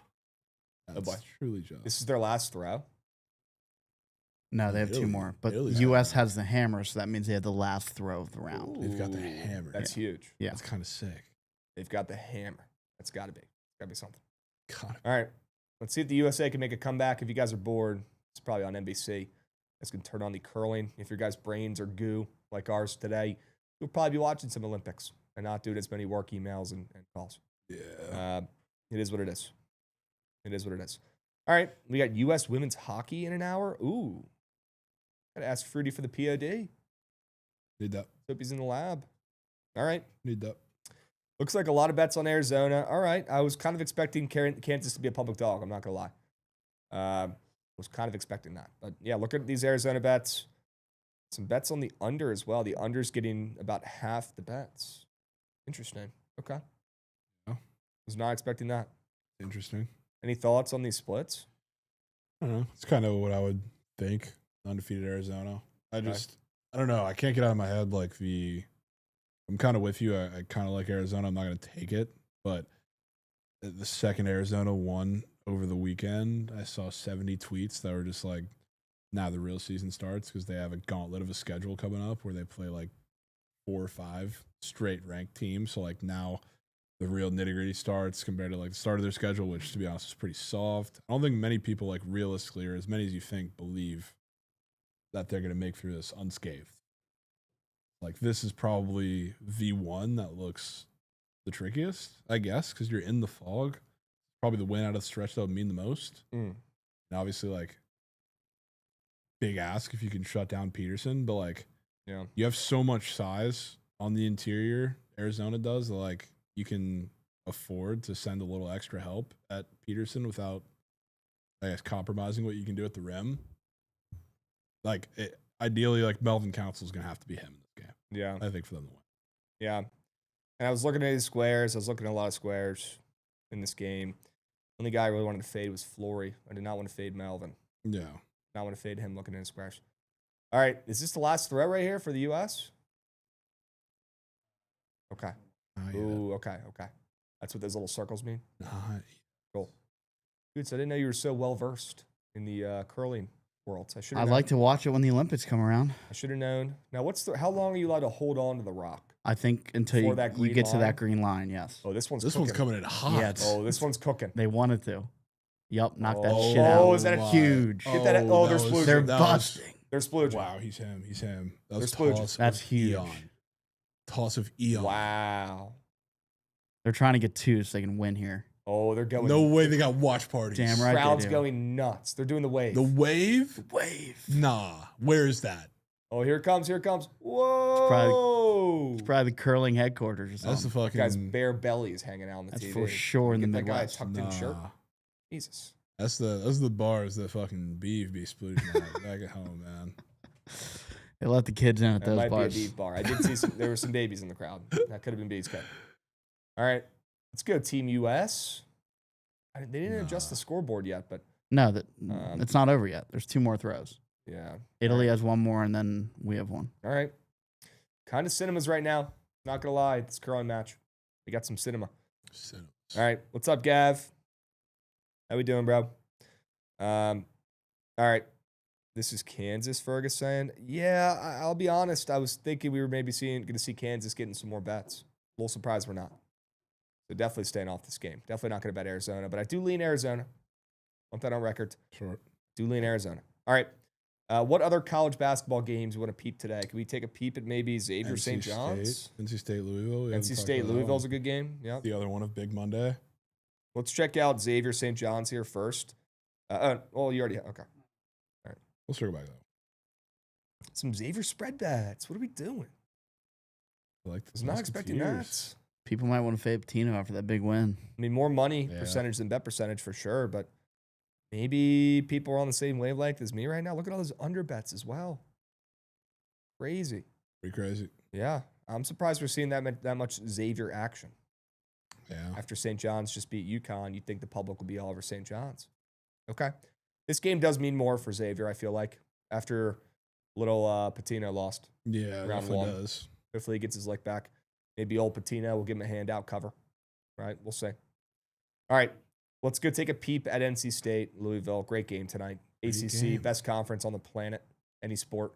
S2: That's
S1: boy.
S2: truly just.
S1: This is their last throw.
S4: No, they have
S2: Italy-
S4: 2 more. But
S2: Italy's
S4: U.S.
S2: got-
S4: has the hammer, so that means they have the last throw of the round.
S2: They've got the
S1: Ooh,
S2: hammer.
S1: That's huge.
S4: Yeah.
S2: That's kind of sick.
S1: They've got the hammer. That's got to be. Got to be something.
S2: God.
S1: All right. Let's see if the USA can make a comeback. If you guys are bored, it's probably on NBC. You guys can turn on the curling. If your guys' brains are goo like ours today, you'll probably be watching some Olympics and not doing as many work emails and calls.
S2: Yeah.
S1: It is what it is. It is what it is. All right. We got U.S. women's hockey in an hour. Ooh. Got to ask Fruity for the POD.
S2: Need that.
S1: Hope he's in the lab. All right.
S2: Need that.
S1: Looks like a lot of bets on Arizona. All right. I was kind of expecting Kansas to be a public dog. I'm not going to lie. Was kind of expecting that. But yeah, look at these Arizona bets. Some bets on the under as well. The under's getting about half the bets. Interesting. Okay.
S2: Oh.
S1: Was not expecting that.
S2: Interesting.
S1: Any thoughts on these splits?
S2: I don't know. It's kind of what I would think. Undefeated Arizona. I don't know. I can't get out of my head I'm kind of with you. I kind of like Arizona. I'm not going to take it. But the second Arizona won over the weekend, I saw 70 tweets that were just like, now the real season starts, because they have a gauntlet of a schedule coming up where they play like 4 or 5 straight ranked teams. So like now the real nitty gritty starts compared to like the start of their schedule, which to be honest is pretty soft. I don't think many people like realistically, or as many as you think, believe that they're going to make through this unscathed. Like this is probably the one that looks the trickiest, I guess, because you're in the fog. Probably the win out of the stretch that would mean the most. And obviously, like, big ask if you can shut down Peterson, but like,
S1: yeah,
S2: you have so much size on the interior. Arizona does that, like, you can afford to send a little extra help at Peterson without, I guess, compromising what you can do at the rim. Like, ideally, like Melvin Council is gonna have to be him in this game.
S1: Yeah,
S2: I think for them to win.
S1: Yeah, and I was looking at these squares. I was looking at a lot of squares in this game. Only guy I really wanted to fade was Flory. I did not want to fade Melvin.
S2: Yeah.
S1: Not want to fade him looking at his squares. All right. Is this the last throw right here for the U.S.? Okay. Ooh, okay. That's what those little circles mean? Cool. Dude, so I didn't know you were so well-versed in the curling world.
S4: I'd like to watch it when the Olympics come around.
S1: I should have known. Now, how long are you allowed to hold on to the rock?
S4: I think until you get to that green line, yes.
S1: Oh, this one's
S2: coming in hot.
S4: Yeah,
S1: this one's cooking.
S4: They wanted to. Yup, knock that shit out.
S1: Oh, is that
S4: huge?
S1: Get that. Oh, they're splooging.
S4: They're busting.
S1: They're splooging.
S2: Wow, he's him. That was
S1: splooging.
S4: That's huge.
S2: Eon. Toss of Eon.
S1: Wow.
S4: They're trying to get 2 so they can win here.
S1: Oh, they're going.
S2: No way they got watch parties.
S4: Damn right.
S1: Crowd's going nuts. They're doing the wave.
S2: The wave?
S4: The wave.
S2: Nah. Where is that?
S1: Oh, here it comes. Whoa.
S4: It's probably the curling headquarters or something.
S2: That's the fucking
S1: guy's bare belly is hanging out on the
S4: That's
S1: TV.
S4: for sure in the Midwest.
S1: That guy tucked in shirt. Jesus.
S2: That's the bars that fucking beef be splooshing at back at home, man.
S4: They let the kids in at those
S1: might
S4: bars.
S1: Be a beef bar. I did see there were some babies in the crowd. That could have been Bees Cut. All right. Let's go Team US. They didn't adjust the scoreboard yet, but
S4: no, it's not over yet. There's 2 more throws.
S1: Yeah.
S4: Italy has 1 more, and then we have 1.
S1: All right. Kind of cinemas right now. Not gonna lie, this curling match. We got some cinema. All right. What's up, Gav? How we doing, bro? All right. This is Kansas, Fergus saying. Yeah, I'll be honest. I was thinking we were maybe going to see Kansas getting some more bets. A little surprised we're not. So definitely staying off this game. Definitely not going to bet Arizona, but I do lean Arizona. Want that on record.
S2: Sure.
S1: Do lean Arizona. All right. What other college basketball games you want to peep today? Can we take a peep at maybe Xavier St. John's?
S2: NC State, Louisville.
S1: NC State, Louisville's a good game. Yeah.
S2: The other one of Big Monday.
S1: Let's check out Xavier St. John's here first. You already have. Okay. All right.
S2: We'll circle back, though.
S1: Some Xavier spread bets. What are we doing?
S2: I
S1: was not expecting that.
S4: People might want to fade Patino after that big win.
S1: I mean, more money percentage than bet percentage for sure, but maybe people are on the same wavelength as me right now. Look at all those under bets as well. Crazy.
S2: Pretty crazy.
S1: Yeah. I'm surprised we're seeing that much Xavier action.
S2: Yeah.
S1: After St. John's just beat UConn, you'd think the public would be all over St. John's. Okay. This game does mean more for Xavier, I feel like, after little Patino lost.
S2: Yeah, it definitely does.
S1: Hopefully he gets his lick back. Maybe old Patino will give him a handout cover. Right? We'll see. All right. Let's go take a peep at NC State, Louisville. Great game tonight. ACC, best conference on the planet, any sport.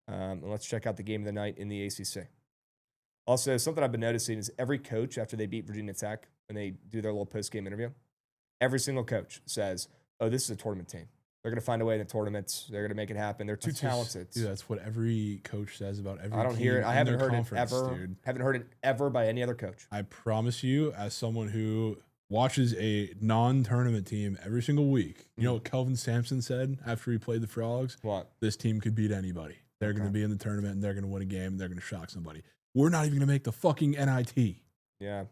S1: And let's check out the game of the night in the ACC. Also, something I've been noticing is every coach, after they beat Virginia Tech, when they do their little post-game interview, every single coach says, oh, this is a tournament team. They're going to find a way in the tournaments. They're going to make it happen. They're too talented.
S2: Dude, that's what every coach says about every team.
S1: I don't hear it. I haven't heard it ever.
S2: Dude.
S1: Haven't heard it ever by any other coach.
S2: I promise you, as someone who watches a non-tournament team every single week, you know what Kelvin Sampson said after he played the Frogs?
S1: What?
S2: This team could beat anybody. They're going to be in the tournament, and they're going to win a game, and they're going to shock somebody. We're not even going to make the fucking NIT.
S1: Yeah.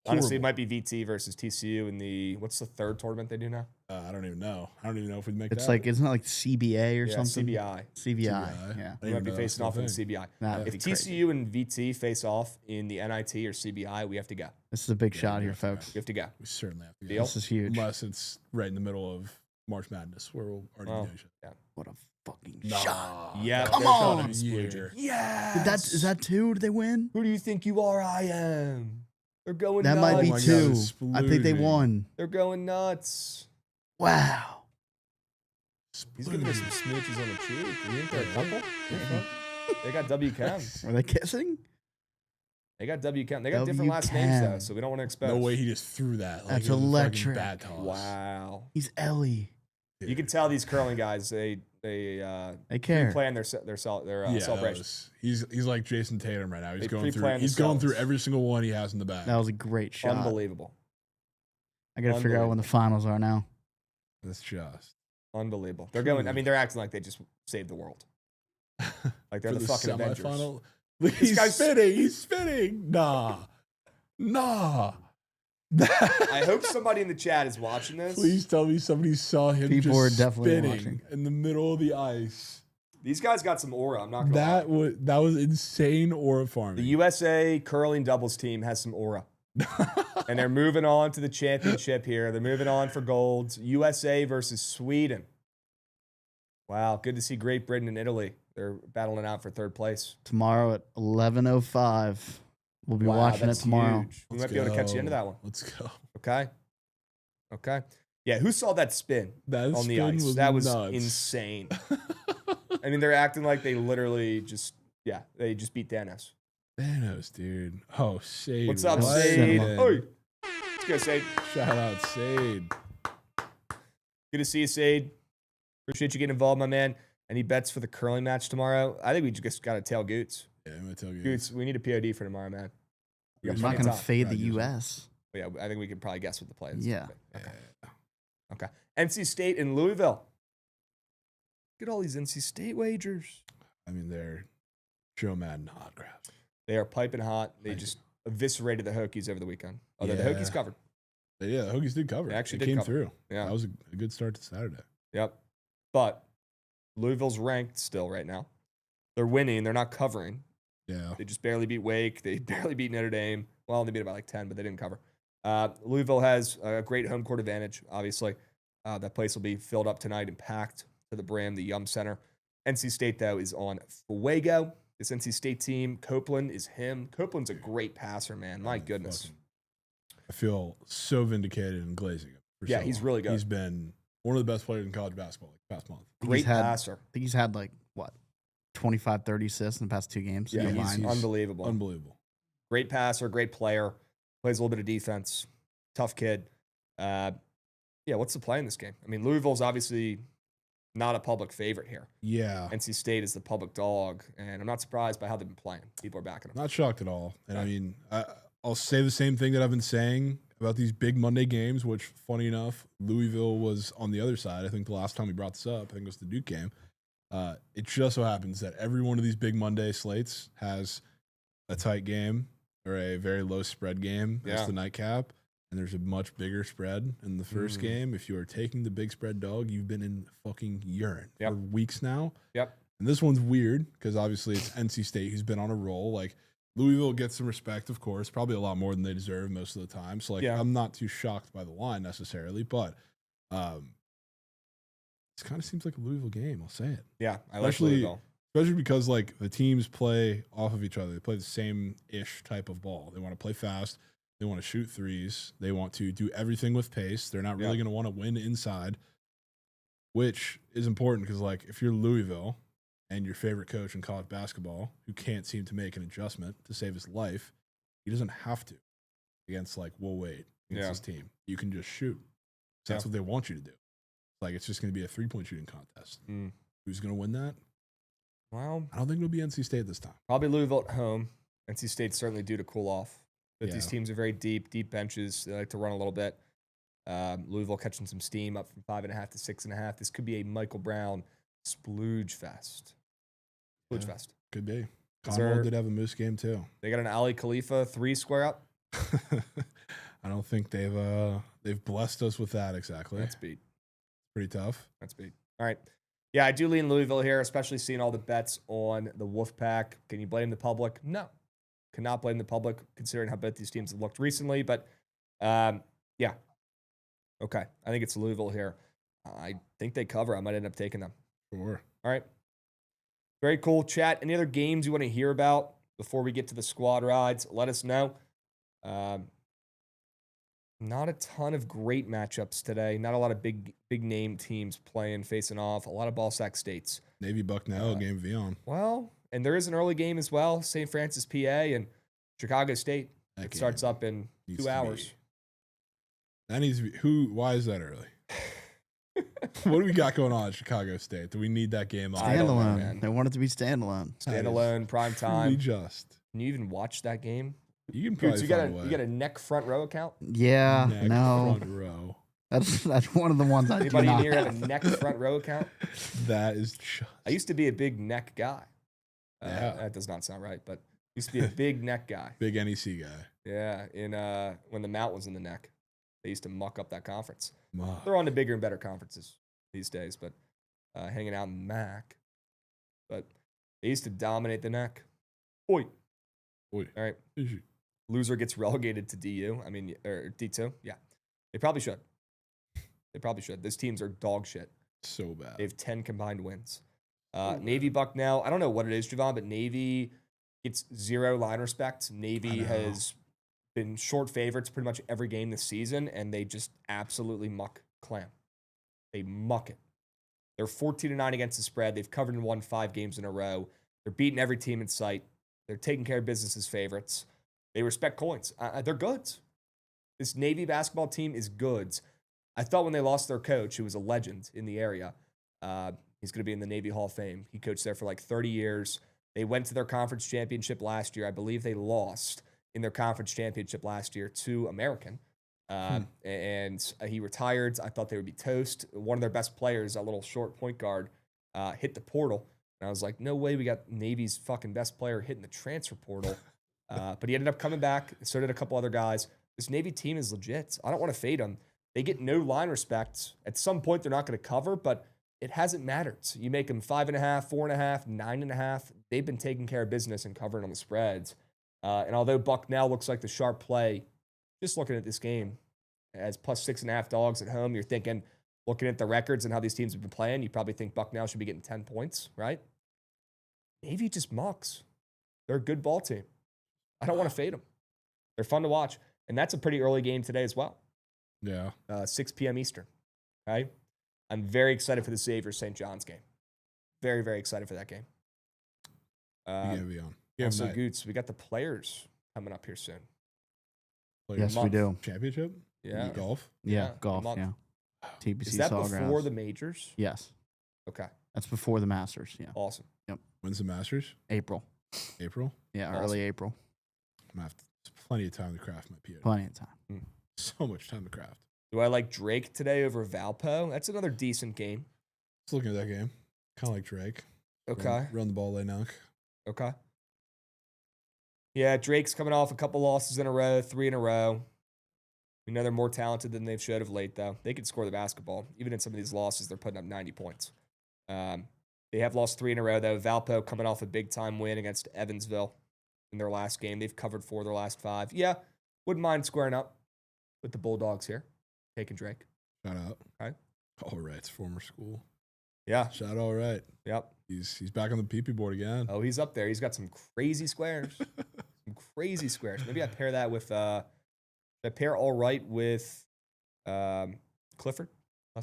S1: Honestly, it
S2: Horrible.
S1: might be VT versus TCU in the what's the third tournament they do now?
S2: I don't even know. I don't even know if we'd make
S4: It's
S2: that.
S4: like, isn't it like CBA or
S1: Yeah,
S4: something?
S1: CBI.
S4: CBI. Yeah.
S1: We might be facing off in the CBI.
S4: That'd
S1: If
S4: be
S1: TCU
S4: crazy.
S1: and VT face off in the NIT or CBI, we have to go.
S4: This is a big
S2: Yeah,
S4: shot
S2: we
S4: here,
S2: have to go.
S4: folks.
S1: We have to go.
S2: We certainly have to
S1: Deal?
S2: go.
S4: This is huge.
S2: Unless it's right in the middle of March Madness, where we'll already be doing shit.
S1: Yeah.
S4: What a fucking shot.
S1: Yeah,
S4: Come
S1: they're
S4: on.
S1: showing splooge. Yes.
S4: Is that two? Did they win?
S1: Who do you think you are? I am. They're going
S4: That
S1: nuts.
S4: might be
S2: my God,
S4: two.
S2: it's
S4: I think they
S2: splooging.
S4: won.
S1: They're going nuts.
S4: Wow.
S1: He's giving her some smooches on the cheek. You think they're a couple? They got W Chem.
S4: Were they kissing?
S1: They got W Chem. They got different last names though, so we don't want to expose.
S2: No way he just threw that.
S4: That's
S2: it was a fucking
S4: electric.
S2: Bat toss.
S1: Wow.
S4: He's Ellie.
S1: You can tell these curling guys they
S4: care.
S1: plan their celebration.
S2: He's like Jason Tatum right now.
S1: They pre-plan
S2: He's going through
S1: themselves.
S2: every single one he has in the bag.
S4: That was a great shot.
S1: Unbelievable.
S4: I got to figure out when the finals are now.
S2: That's just
S1: Unbelievable. They're going. I mean, they're acting like they just saved the world. Like they're
S2: for
S1: the fucking Avengers.
S2: semifinal. Look,
S1: This
S2: he's
S1: guy's-
S2: spinning. He's spinning. Nah.
S1: I hope somebody in the chat is watching this.
S2: Please tell me somebody saw him
S4: People
S2: just
S4: were definitely
S2: spinning
S4: watching.
S2: in the middle of the ice.
S1: These guys got some aura. I'm not gonna lie.
S2: That was insane aura farming.
S1: The USA curling doubles team has some aura. And they're moving on to the championship here. They're moving on for golds. USA versus Sweden. Wow, good to see Great Britain and Italy. They're battling out for third place.
S4: Tomorrow at 11:05. We'll be
S1: Wow,
S4: watching it
S1: that's
S4: tomorrow.
S1: huge. We might be able to catch you into that one.
S2: Let's go.
S1: Okay. Yeah, who saw that spin
S2: That
S1: on the
S2: spin
S1: ice? That was
S2: nuts.
S1: insane. I mean, they're acting like they literally they just beat Thanos.
S2: Thanos, dude. Oh, Sade.
S1: What's up,
S2: what?
S1: Sade?
S4: Cinema.
S1: Hey. Let's go, Sade.
S2: Shout out, Sade.
S1: Good to see you, Sade. Appreciate you getting involved, my man. Any bets for the curling match tomorrow? I think we just got to tell Goots.
S2: Yeah, I'm gonna tell you.
S1: Goots, we need a POD for tomorrow, man. We got
S4: I'm not
S1: plenty of
S4: going to
S1: time.
S4: fade the
S2: Right, usually.
S4: U.S.
S1: Yeah, I think we can probably guess what the play is.
S4: Yeah.
S1: Okay. NC State and Louisville. Look at all these NC State wagers.
S2: I mean, they're Joe Madden hot crap.
S1: They are piping hot. They
S2: Nice.
S1: just eviscerated the Hokies over the weekend. Although the
S2: Yeah.
S1: Hokies covered.
S2: Yeah, the Hokies did cover.
S1: They actually
S2: They
S1: did
S2: came
S1: cover.
S2: through.
S1: Yeah.
S2: That was a good start to Saturday.
S1: Yep. But Louisville's ranked still right now. They're winning. They're not covering.
S2: Yeah.
S1: They just barely beat Wake. They barely beat Notre Dame. Well, they beat it by like 10, but they didn't cover. Louisville has a great home court advantage, obviously. That place will be filled up tonight and packed to the brim, the Yum Center. NC State, though, is on fuego. This NC State team, Copeland is him. Copeland's a great passer, man. My goodness.
S2: I feel so vindicated in glazing him. for
S1: Yeah,
S2: so
S1: he's
S2: long.
S1: really good.
S2: He's been one of the best players in college basketball like the past month.
S1: Great
S4: had-
S1: passer.
S4: I think he's had like, what, 25, 30 assists in the past 2 games?
S1: Yeah,
S4: combined.
S1: he's unbelievable.
S2: Unbelievable.
S1: Great passer, great player. Plays a little bit of defense. Tough kid. Yeah, what's the play in this game? I mean, Louisville's obviously not a public favorite here.
S2: Yeah.
S1: NC State is the public dog, and I'm not surprised by how they've been playing. People are backing them.
S2: Not shocked at all. And I
S1: Right.
S2: mean, I'll say the same thing that I've been saying about these big Monday games, which, funny enough, Louisville was on the other side. I think the last time we brought this up, I think it was the Duke game. It just so happens that every one of these big Monday slates has a tight game or a very low spread game
S1: Yeah.
S2: as the nightcap. And there's a much bigger spread in the first game. If you are taking the big spread dog, you've been in fucking urine for weeks now.
S1: Yep.
S2: And this one's weird because obviously it's NC State who's been on a roll. Like Louisville gets some respect, of course, probably a lot more than they deserve most of the time. So like I'm not too shocked by the line necessarily, but this kind of seems like a Louisville game. I'll say it.
S1: Yeah, I like Louisville.
S2: Especially because like the teams play off of each other. They play the same ish type of ball. They want to play fast. They want to shoot threes. They want to do everything with pace. They're not really going to want to win inside, which is important because, like, if you're Louisville and your favorite coach in college basketball who can't seem to make an adjustment to save his life, he doesn't have to against, like, Will Wade against his team. You can just shoot. So that's what they want you to do. Like, it's just going to be a three-point shooting contest. Who's going to win that?
S1: Well,
S2: I don't think it'll be NC State this time.
S1: probably Louisville at home. NC State's certainly due to cool off. But these
S2: Yeah.
S1: teams are very deep benches. They like to run a little bit. Louisville catching some steam up from 5.5 to 6.5. This could be a Michael Brown splooge fest. Splooge fest.
S2: Could be.
S1: Is there-
S2: Conwell did have a moose game too.
S1: They got an Ali Khalifa 3 square up.
S2: I don't think they've blessed us with that exactly.
S1: That's beat.
S2: Pretty tough.
S1: That's beat. All right. Yeah, I do lean Louisville here, especially seeing all the bets on the Wolfpack. Can you blame the public? No. Cannot blame the public considering how both these teams have looked recently. But, yeah. Okay. I think it's Louisville here. I think they cover. I might end up taking them.
S2: Sure.
S1: All right. Very cool. Chat, any other games you want to hear about before we get to the squad rides? Let us know. Not a ton of great matchups today. Not a lot of big name teams playing, facing off. A lot of ball sack states.
S2: Navy Bucknell game V on.
S1: Well, and there is an early game as well. St. Francis, PA, and Chicago State. It starts up in 2 hours.
S2: That needs to be. Why is that early? What do we got going on at Chicago State? Do we need that game on?
S4: Standalone. They want it to be standalone.
S1: Standalone, prime time.
S2: Can
S1: you even watch that game?
S2: You can probably
S1: you got a neck front row account?
S4: Yeah,
S2: neck
S4: no.
S2: Front row.
S4: That's one of the ones I do not
S1: Anybody here have a neck front row account?
S2: That is just...
S1: I used to be a big neck guy.
S2: Yeah.
S1: That does not sound right, but used to be a big neck guy.
S2: Big NEC guy.
S1: Yeah, when the Mount was in the neck. They used to muck up that conference.
S2: Wow.
S1: They're on to bigger and better conferences these days, but hanging out in MAC. But they used to dominate the neck. Oi. All right. Loser gets relegated to DU. I mean, or D2. Yeah. They probably should. They probably should. Those teams are dog shit.
S2: So bad.
S1: They have 10 combined wins. Navy Bucknell. I don't know what it is, Jovan, but Navy gets zero line respect. Navy has been short favorites pretty much every game this season, and they just absolutely muck Clam. They muck it. They're 14-9 against the spread. They've covered and won 5 games in a row. They're beating every team in sight. They're taking care of business as favorites. They respect coins. They're goods. This Navy basketball team is goods. I thought when they lost their coach, who was a legend in the area, he's going to be in the Navy Hall of Fame. He coached there for like 30 years. They went to their conference championship last year. I believe they lost in their conference championship last year to American. And he retired. I thought they would be toast. One of their best players, a little short point guard, hit the portal. And I was like, no way we got Navy's fucking best player hitting the transfer portal. But he ended up coming back. So did a couple other guys. This Navy team is legit. I don't want to fade them. They get no line respect. At some point, they're not going to cover, but it hasn't mattered. So you make them 5.5, 4.5, 9.5. They've been taking care of business and covering on the spreads. And although Bucknell looks like the sharp play, just looking at this game as plus 6.5 dogs at home, you're thinking, looking at the records and how these teams have been playing, you probably think Bucknell should be getting 10 points, right? Navy just mucks. They're a good ball team. I don't want to fade them. They're fun to watch. And that's a pretty early game today as well.
S2: Yeah.
S1: 6 p.m. Eastern. Okay? I'm very excited for the Xavier St. John's game. Very, very excited for that game. Also, Goots, we got the players coming up here soon.
S4: Yes, we do.
S2: Championship?
S1: Yeah.
S2: Golf?
S4: Yeah, golf, yeah. TPC
S1: Is that
S4: Sawgrass.
S1: before the majors?
S4: Yes.
S1: Okay.
S4: That's before the Masters, yeah.
S1: Awesome.
S4: Yep.
S2: When's the Masters?
S4: April. Yeah,
S1: Awesome.
S4: early April.
S2: I'm going to have plenty of time to craft my PhD.
S4: Plenty of time.
S2: So much time to craft.
S1: Do I like Drake today over Valpo? That's another decent game.
S2: Just looking at that game. Kind of like Drake.
S1: Okay.
S2: Run the ball, lay knock.
S1: Okay. Yeah, Drake's coming off a couple losses in a row, 3 in a row. We know they're more talented than they've showed of late, though. They can score the basketball. Even in some of these losses, they're putting up 90 points. They have lost 3 in a row, though. Valpo coming off a big-time win against Evansville in their last game. They've covered 4 of their last 5. Yeah, wouldn't mind squaring up with the Bulldogs here. Taking Drake.
S2: Shout out.
S1: Okay.
S2: All Right's former school.
S1: Yeah.
S2: Shout out All Right.
S1: Yep.
S2: He's back on the PP board again.
S1: Oh, he's up there. He's got some crazy squares. Some crazy squares. Maybe I pair that with I pair All Right with Clifford.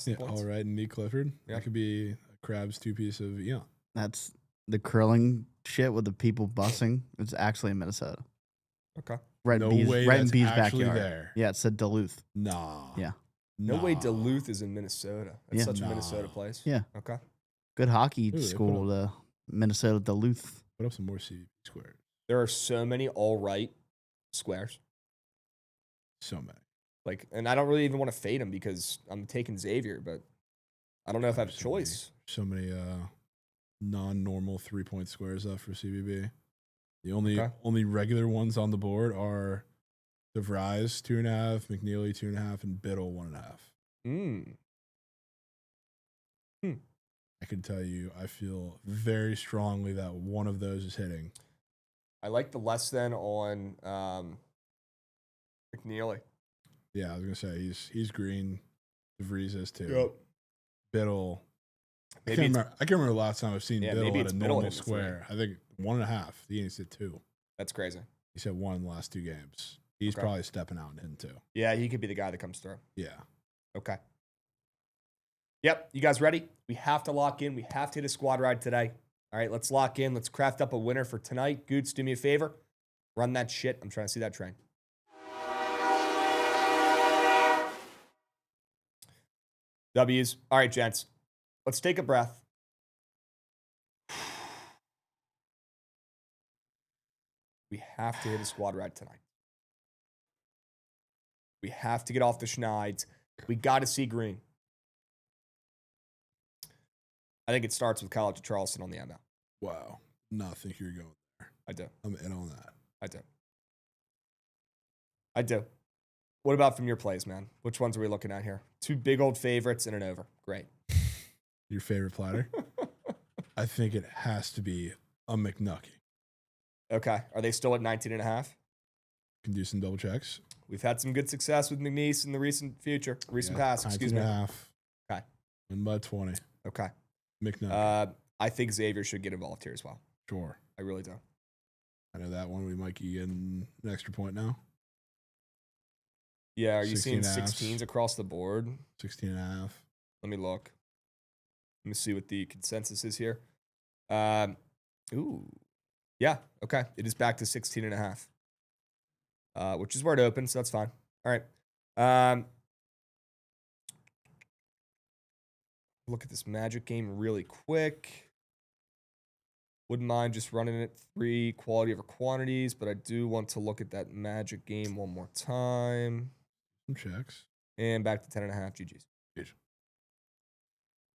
S2: Yeah, All Right and Nick Clifford.
S1: Yep.
S2: That could be a Krabs 2-piece of Eon.
S4: That's the curling shit with the people bussing. It's actually in Minnesota.
S1: Okay.
S4: Right
S2: No
S4: in B's,
S2: way
S4: right in
S2: that's
S4: B's
S2: actually
S4: backyard.
S2: there.
S4: Yeah, it said Duluth.
S2: Nah.
S4: Yeah.
S1: No way Duluth is in Minnesota. That's
S4: Yeah.
S1: such a Minnesota place.
S4: Yeah.
S1: Okay.
S4: Good hockey
S2: Ooh, they
S4: school, the Minnesota Duluth.
S2: Put up some more CBB squares.
S1: There are so many All Right squares.
S2: So many.
S1: Like, and I don't really even want to fade them because I'm taking Xavier, but I don't know if I have a
S2: So
S1: choice.
S2: So many non-normal 3-point squares up for CBB. The only regular ones on the board are DeVries 2.5, McNeely 2.5, and Biddle 1.5. I can tell you, I feel very strongly that one of those is hitting.
S1: I like the less than on McNeely.
S2: Yeah, I was gonna say he's green. DeVries is too.
S1: Yep.
S2: Biddle. I
S1: Maybe
S2: can't remember the last time I've seen
S1: Yeah,
S2: Biddle
S1: maybe
S2: at
S1: it's
S2: a
S1: Biddle
S2: normal
S1: hitting the three.
S2: square. I think 1.5. He needs to hit 2.
S1: That's crazy.
S2: He said 1 in the last 2 games. He's
S1: Okay.
S2: probably stepping out and hitting 2.
S1: Yeah, he could be the guy that comes through.
S2: Yeah.
S1: Okay. Yep. You guys ready? We have to lock in. We have to hit a squad ride today. All right, let's lock in. Let's craft up a winner for tonight. Goots, do me a favor. Run that shit. I'm trying to see that train. W's. All right, gents. Let's take a breath. We have to hit a squad ride tonight. We have to get off the schneids. We got to see green. I think it starts with College of Charleston on the ML.
S2: Wow. Not think you're going there.
S1: I do.
S2: I'm in on that.
S1: I do. What about from your plays, man? Which ones are we looking at here? 2 big old favorites and an over. Great.
S2: Your favorite platter? I think it has to be a McNucky.
S1: Okay. Are they still at 19.5?
S2: Can do some double checks.
S1: We've had some good success with McNeese in the recent past. Excuse me.
S2: 19.5.
S1: Okay.
S2: Win by 20.
S1: Okay.
S2: McNucky.
S1: I think Xavier should get involved here as well.
S2: Sure.
S1: I really do.
S2: I know that one. We might be getting an extra point now.
S1: Yeah. Are you seeing
S2: 16s.
S1: 16s across the board?
S2: 16.5.
S1: Let me look. Let me see what the consensus is here. Ooh. Yeah. Okay. It is back to 16.5. Which is where it opens, so that's fine. All right. Look at this Magic game really quick. Wouldn't mind just running it 3 quality over quantities, but I do want to look at that Magic game one more time.
S2: Some checks.
S1: And back to 10.5 GGs.
S2: Good.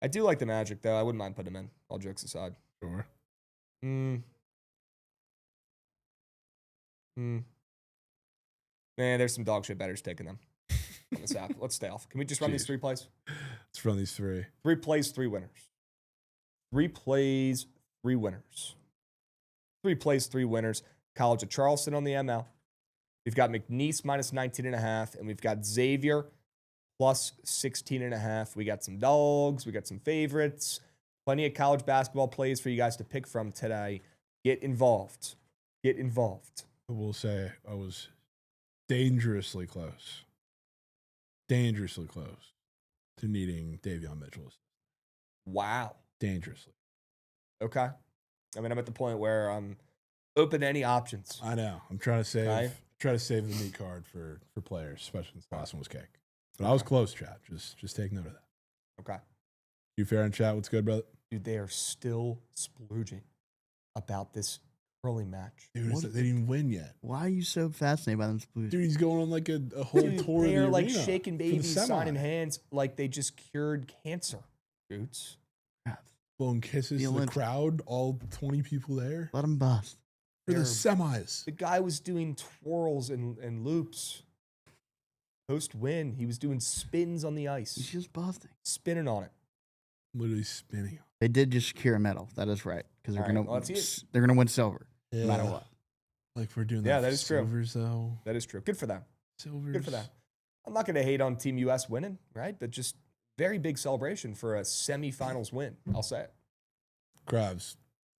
S1: I do like the Magic, though. I wouldn't mind putting them in, all jokes aside.
S2: Sure.
S1: Man, there's some dog shit bettors taking them on this app. Let's stay off. Can we just run these 3 plays?
S2: Let's run these 3.
S1: 3 plays, 3 winners. 3 plays, 3 winners. 3 plays, 3 winners. College of Charleston on the ML. We've got McNeese minus 19.5, and we've got Xavier plus 16.5. We got some dogs. We got some favorites. Plenty of college basketball plays for you guys to pick from today. Get involved. Get involved.
S2: I will say I was dangerously close. Dangerously close to needing Davion Mitchell.
S1: Wow.
S2: Dangerously.
S1: Okay. I mean, I'm at the point where I'm open to any options.
S2: I know. I'm trying to save
S1: Okay.
S2: the meat card for players, especially since the last one was cake. But I was close, chat. Just take note of that.
S1: Okay.
S2: You fair in chat? What's good, brother?
S1: Dude, they are still splurging about this curling match.
S2: Dude,
S4: What-
S2: they didn't even win yet.
S4: Why are you so fascinated by them Blues?
S2: Dude, he's going on like a whole
S1: Dude,
S2: tour of
S1: they
S2: the
S1: are like
S2: arena
S1: shaking
S2: for the
S1: babies,
S2: semi.
S1: signing hands like they just cured cancer. Dudes.
S2: Blowing kisses
S4: The
S2: to the
S4: Olympics.
S2: crowd, all 20 people there
S4: Let them bust.
S2: for the
S1: They're-
S2: semis.
S1: The guy was doing twirls and loops. Post win, he was doing spins on the
S4: He's
S1: ice,
S4: just busting.
S1: spinning on it.
S2: Literally spinning.
S4: They did just secure a medal. That is right, because they're
S1: All right,
S4: gonna
S1: well, let's see it.
S4: they're gonna win silver no matter
S2: Yeah.
S4: what.
S2: Like we're doing
S1: Yeah,
S2: that
S1: that
S2: for
S1: is true.
S2: silvers, though.
S1: That is true. Good for them.
S2: Silvers.
S1: Good for them. I'm not going to hate on Team US winning, right? But just very big celebration for a semifinals win. I'll say it.
S2: Krabs,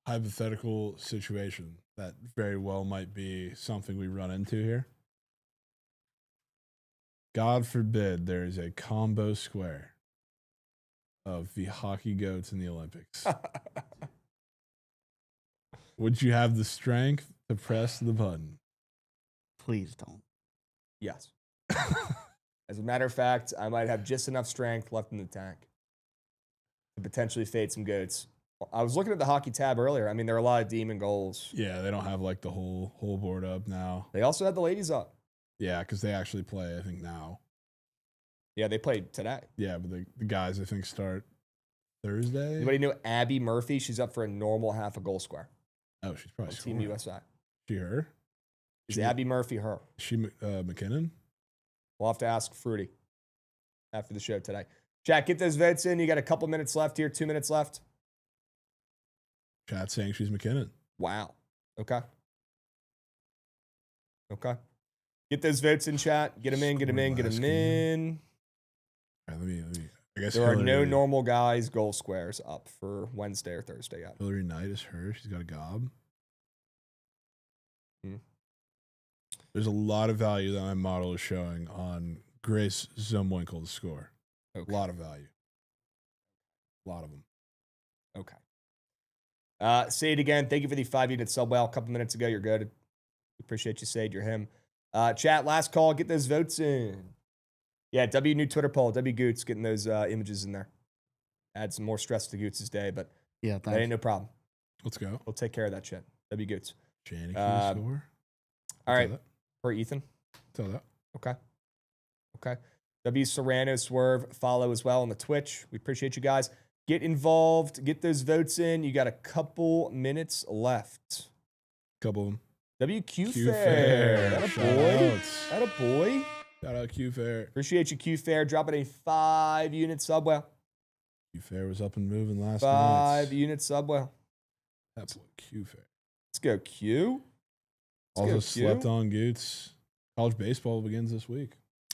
S2: hypothetical situation that very well might be something we run into here. God forbid there is a combo square of the hockey goats in the Olympics. Would you have the strength to press the button?
S4: Please don't.
S1: Yes. As a matter of fact, I might have just enough strength left in the tank to potentially fade some goats. I was looking at the hockey tab earlier. I mean, there are a lot of demon goals.
S2: Yeah, they don't have like the whole board up now.
S1: They also had the ladies up.
S2: Yeah, because they actually play, I think, now.
S1: Yeah, they played today.
S2: Yeah, but the guys, I think, start Thursday.
S1: Anybody know Abby Murphy? She's up for a normal half a goal square
S2: Oh, she's
S1: on
S2: probably
S1: Team
S2: scoring.
S1: USA.
S2: She her?
S1: Is Abby Murphy her?
S2: Is she McKinnon?
S1: We'll have to ask Fruity after the show today. Chat, get those votes in. You got a couple minutes left here, 2 minutes left.
S2: Chat saying she's McKinnon.
S1: Wow. Okay. Get those votes in, chat. Get them in, get them in, get them in.
S2: All right, let me. I guess
S1: there are no normal guys goal squares up for Wednesday or Thursday yet.
S2: Hillary Knight is her. She's got a gob. There's a lot of value that my model is showing on Grace Zumwinkle to score.
S1: Okay.
S2: A lot of value. A lot of them.
S1: Okay. Say it again. Thank you for the 5-unit sub well. A couple minutes ago, you're good. Appreciate you, Sade. You're him. Chat, last call. Get those votes in. Yeah, W new Twitter poll. W Goots getting those images in there. Add some more stress to Goots' day, but
S4: yeah,
S1: that ain't no problem.
S2: Let's go.
S1: We'll take care of that shit. W Goots.
S2: Janny can score.
S1: All right. For Ethan.
S2: Tell that.
S1: Okay. W Serrano Swerve follow as well on the Twitch. We appreciate you guys. Get involved. Get those votes in. You got a couple minutes left.
S2: Couple of them.
S1: WQ Fair. That a boy. That a boy.
S2: Shout out Q Fair.
S1: Appreciate you, Q Fair. Dropping a 5-unit sub well.
S2: Q Fair was up and moving last
S1: 5-unit sub well.
S2: That boy Q Fair.
S1: Let's go, Q.
S2: Also slept on Goots. College baseball begins this week.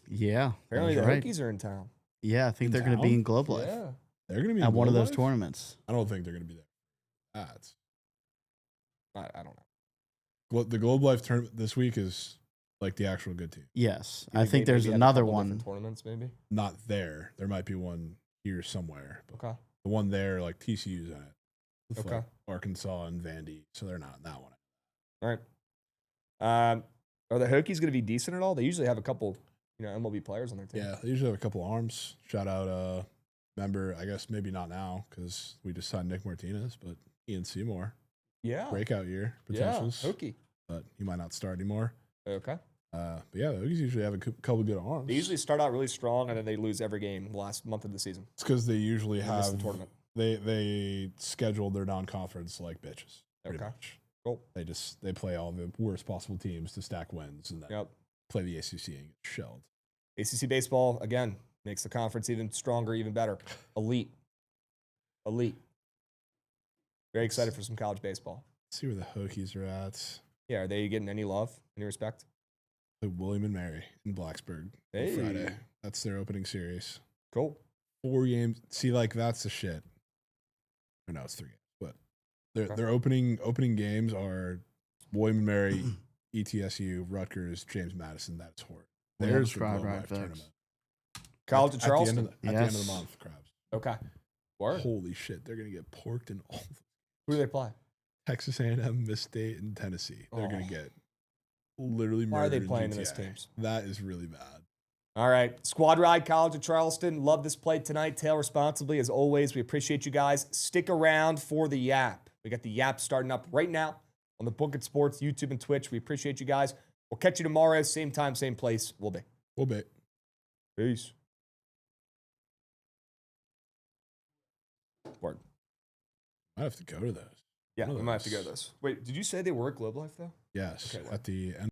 S4: Yeah.
S1: Apparently the Hokies are in town.
S4: Yeah, I think they're going to be in Globe Life.
S1: Yeah.
S2: They're going to be
S4: at one of those
S2: Life?
S4: tournaments.
S2: I don't think they're going to be there.
S1: I don't know.
S2: Well, the Globe Life tournament this week is like the actual good team.
S4: Yes. I think there's another one.
S1: Tournaments, maybe?
S2: Not there. There might be one here somewhere. But
S1: okay.
S2: The one there, like TCU's in it. With
S1: okay.
S2: Like Arkansas and Vandy. So they're not in that one.
S1: All right. Are the Hokies going to be decent at all? They usually have a couple, MLB players on their team.
S2: Yeah, they usually have a couple arms. Shout out, member, I guess maybe not now because we just signed Nick Martinez, but Ian Seymour.
S1: Yeah.
S2: Breakout year potentials.
S1: Yeah, Hokie.
S2: But he might not start anymore.
S1: Okay.
S2: But yeah, the Hokies usually have a couple good arms.
S1: They usually start out really strong and then they lose every game the last month of the season.
S2: It's because they usually have
S1: the tournament.
S2: They scheduled their non-conference like bitches.
S1: Okay.
S2: Much.
S1: Cool.
S2: They play all the worst possible teams to stack wins and then play the ACC and get shelled.
S1: ACC baseball again makes the conference even stronger, even better. Elite. Very excited for some college baseball.
S2: Let's see where the Hokies are at.
S1: Yeah, are they getting any love, any respect?
S2: Like William and Mary in Blacksburg on Friday. That's their opening series.
S1: Cool.
S2: 4 games. See, like that's the shit. Or no, it's 3 games. But their opening games are William and Mary, ETSU, Rutgers, James Madison. That's horrid. There's the Globe Life tournament.
S1: College of Charleston.
S2: At the end of the month, Krabs.
S1: Okay. Word.
S2: Holy shit, they're gonna get porked in all.
S1: Who do they play?
S2: Texas A&M, Miss State, and Tennessee. They're gonna get literally murdered.
S1: Why are they playing in those teams?
S2: That is really bad.
S1: All right. Squad Ride College of Charleston. Love this play tonight. Tail responsibly. As always, we appreciate you guys. Stick around for the Yap. We got the Yap starting up right now on the Bookit Sports, YouTube, and Twitch. We appreciate you guys. We'll catch you tomorrow. Same time, same place. We'll be. Peace. Word.
S2: I have to go to those.
S1: Yeah, we might have to go to those. Wait, did you say they were at Globe Life, though?
S2: Yes.
S1: Okay,
S2: at the end.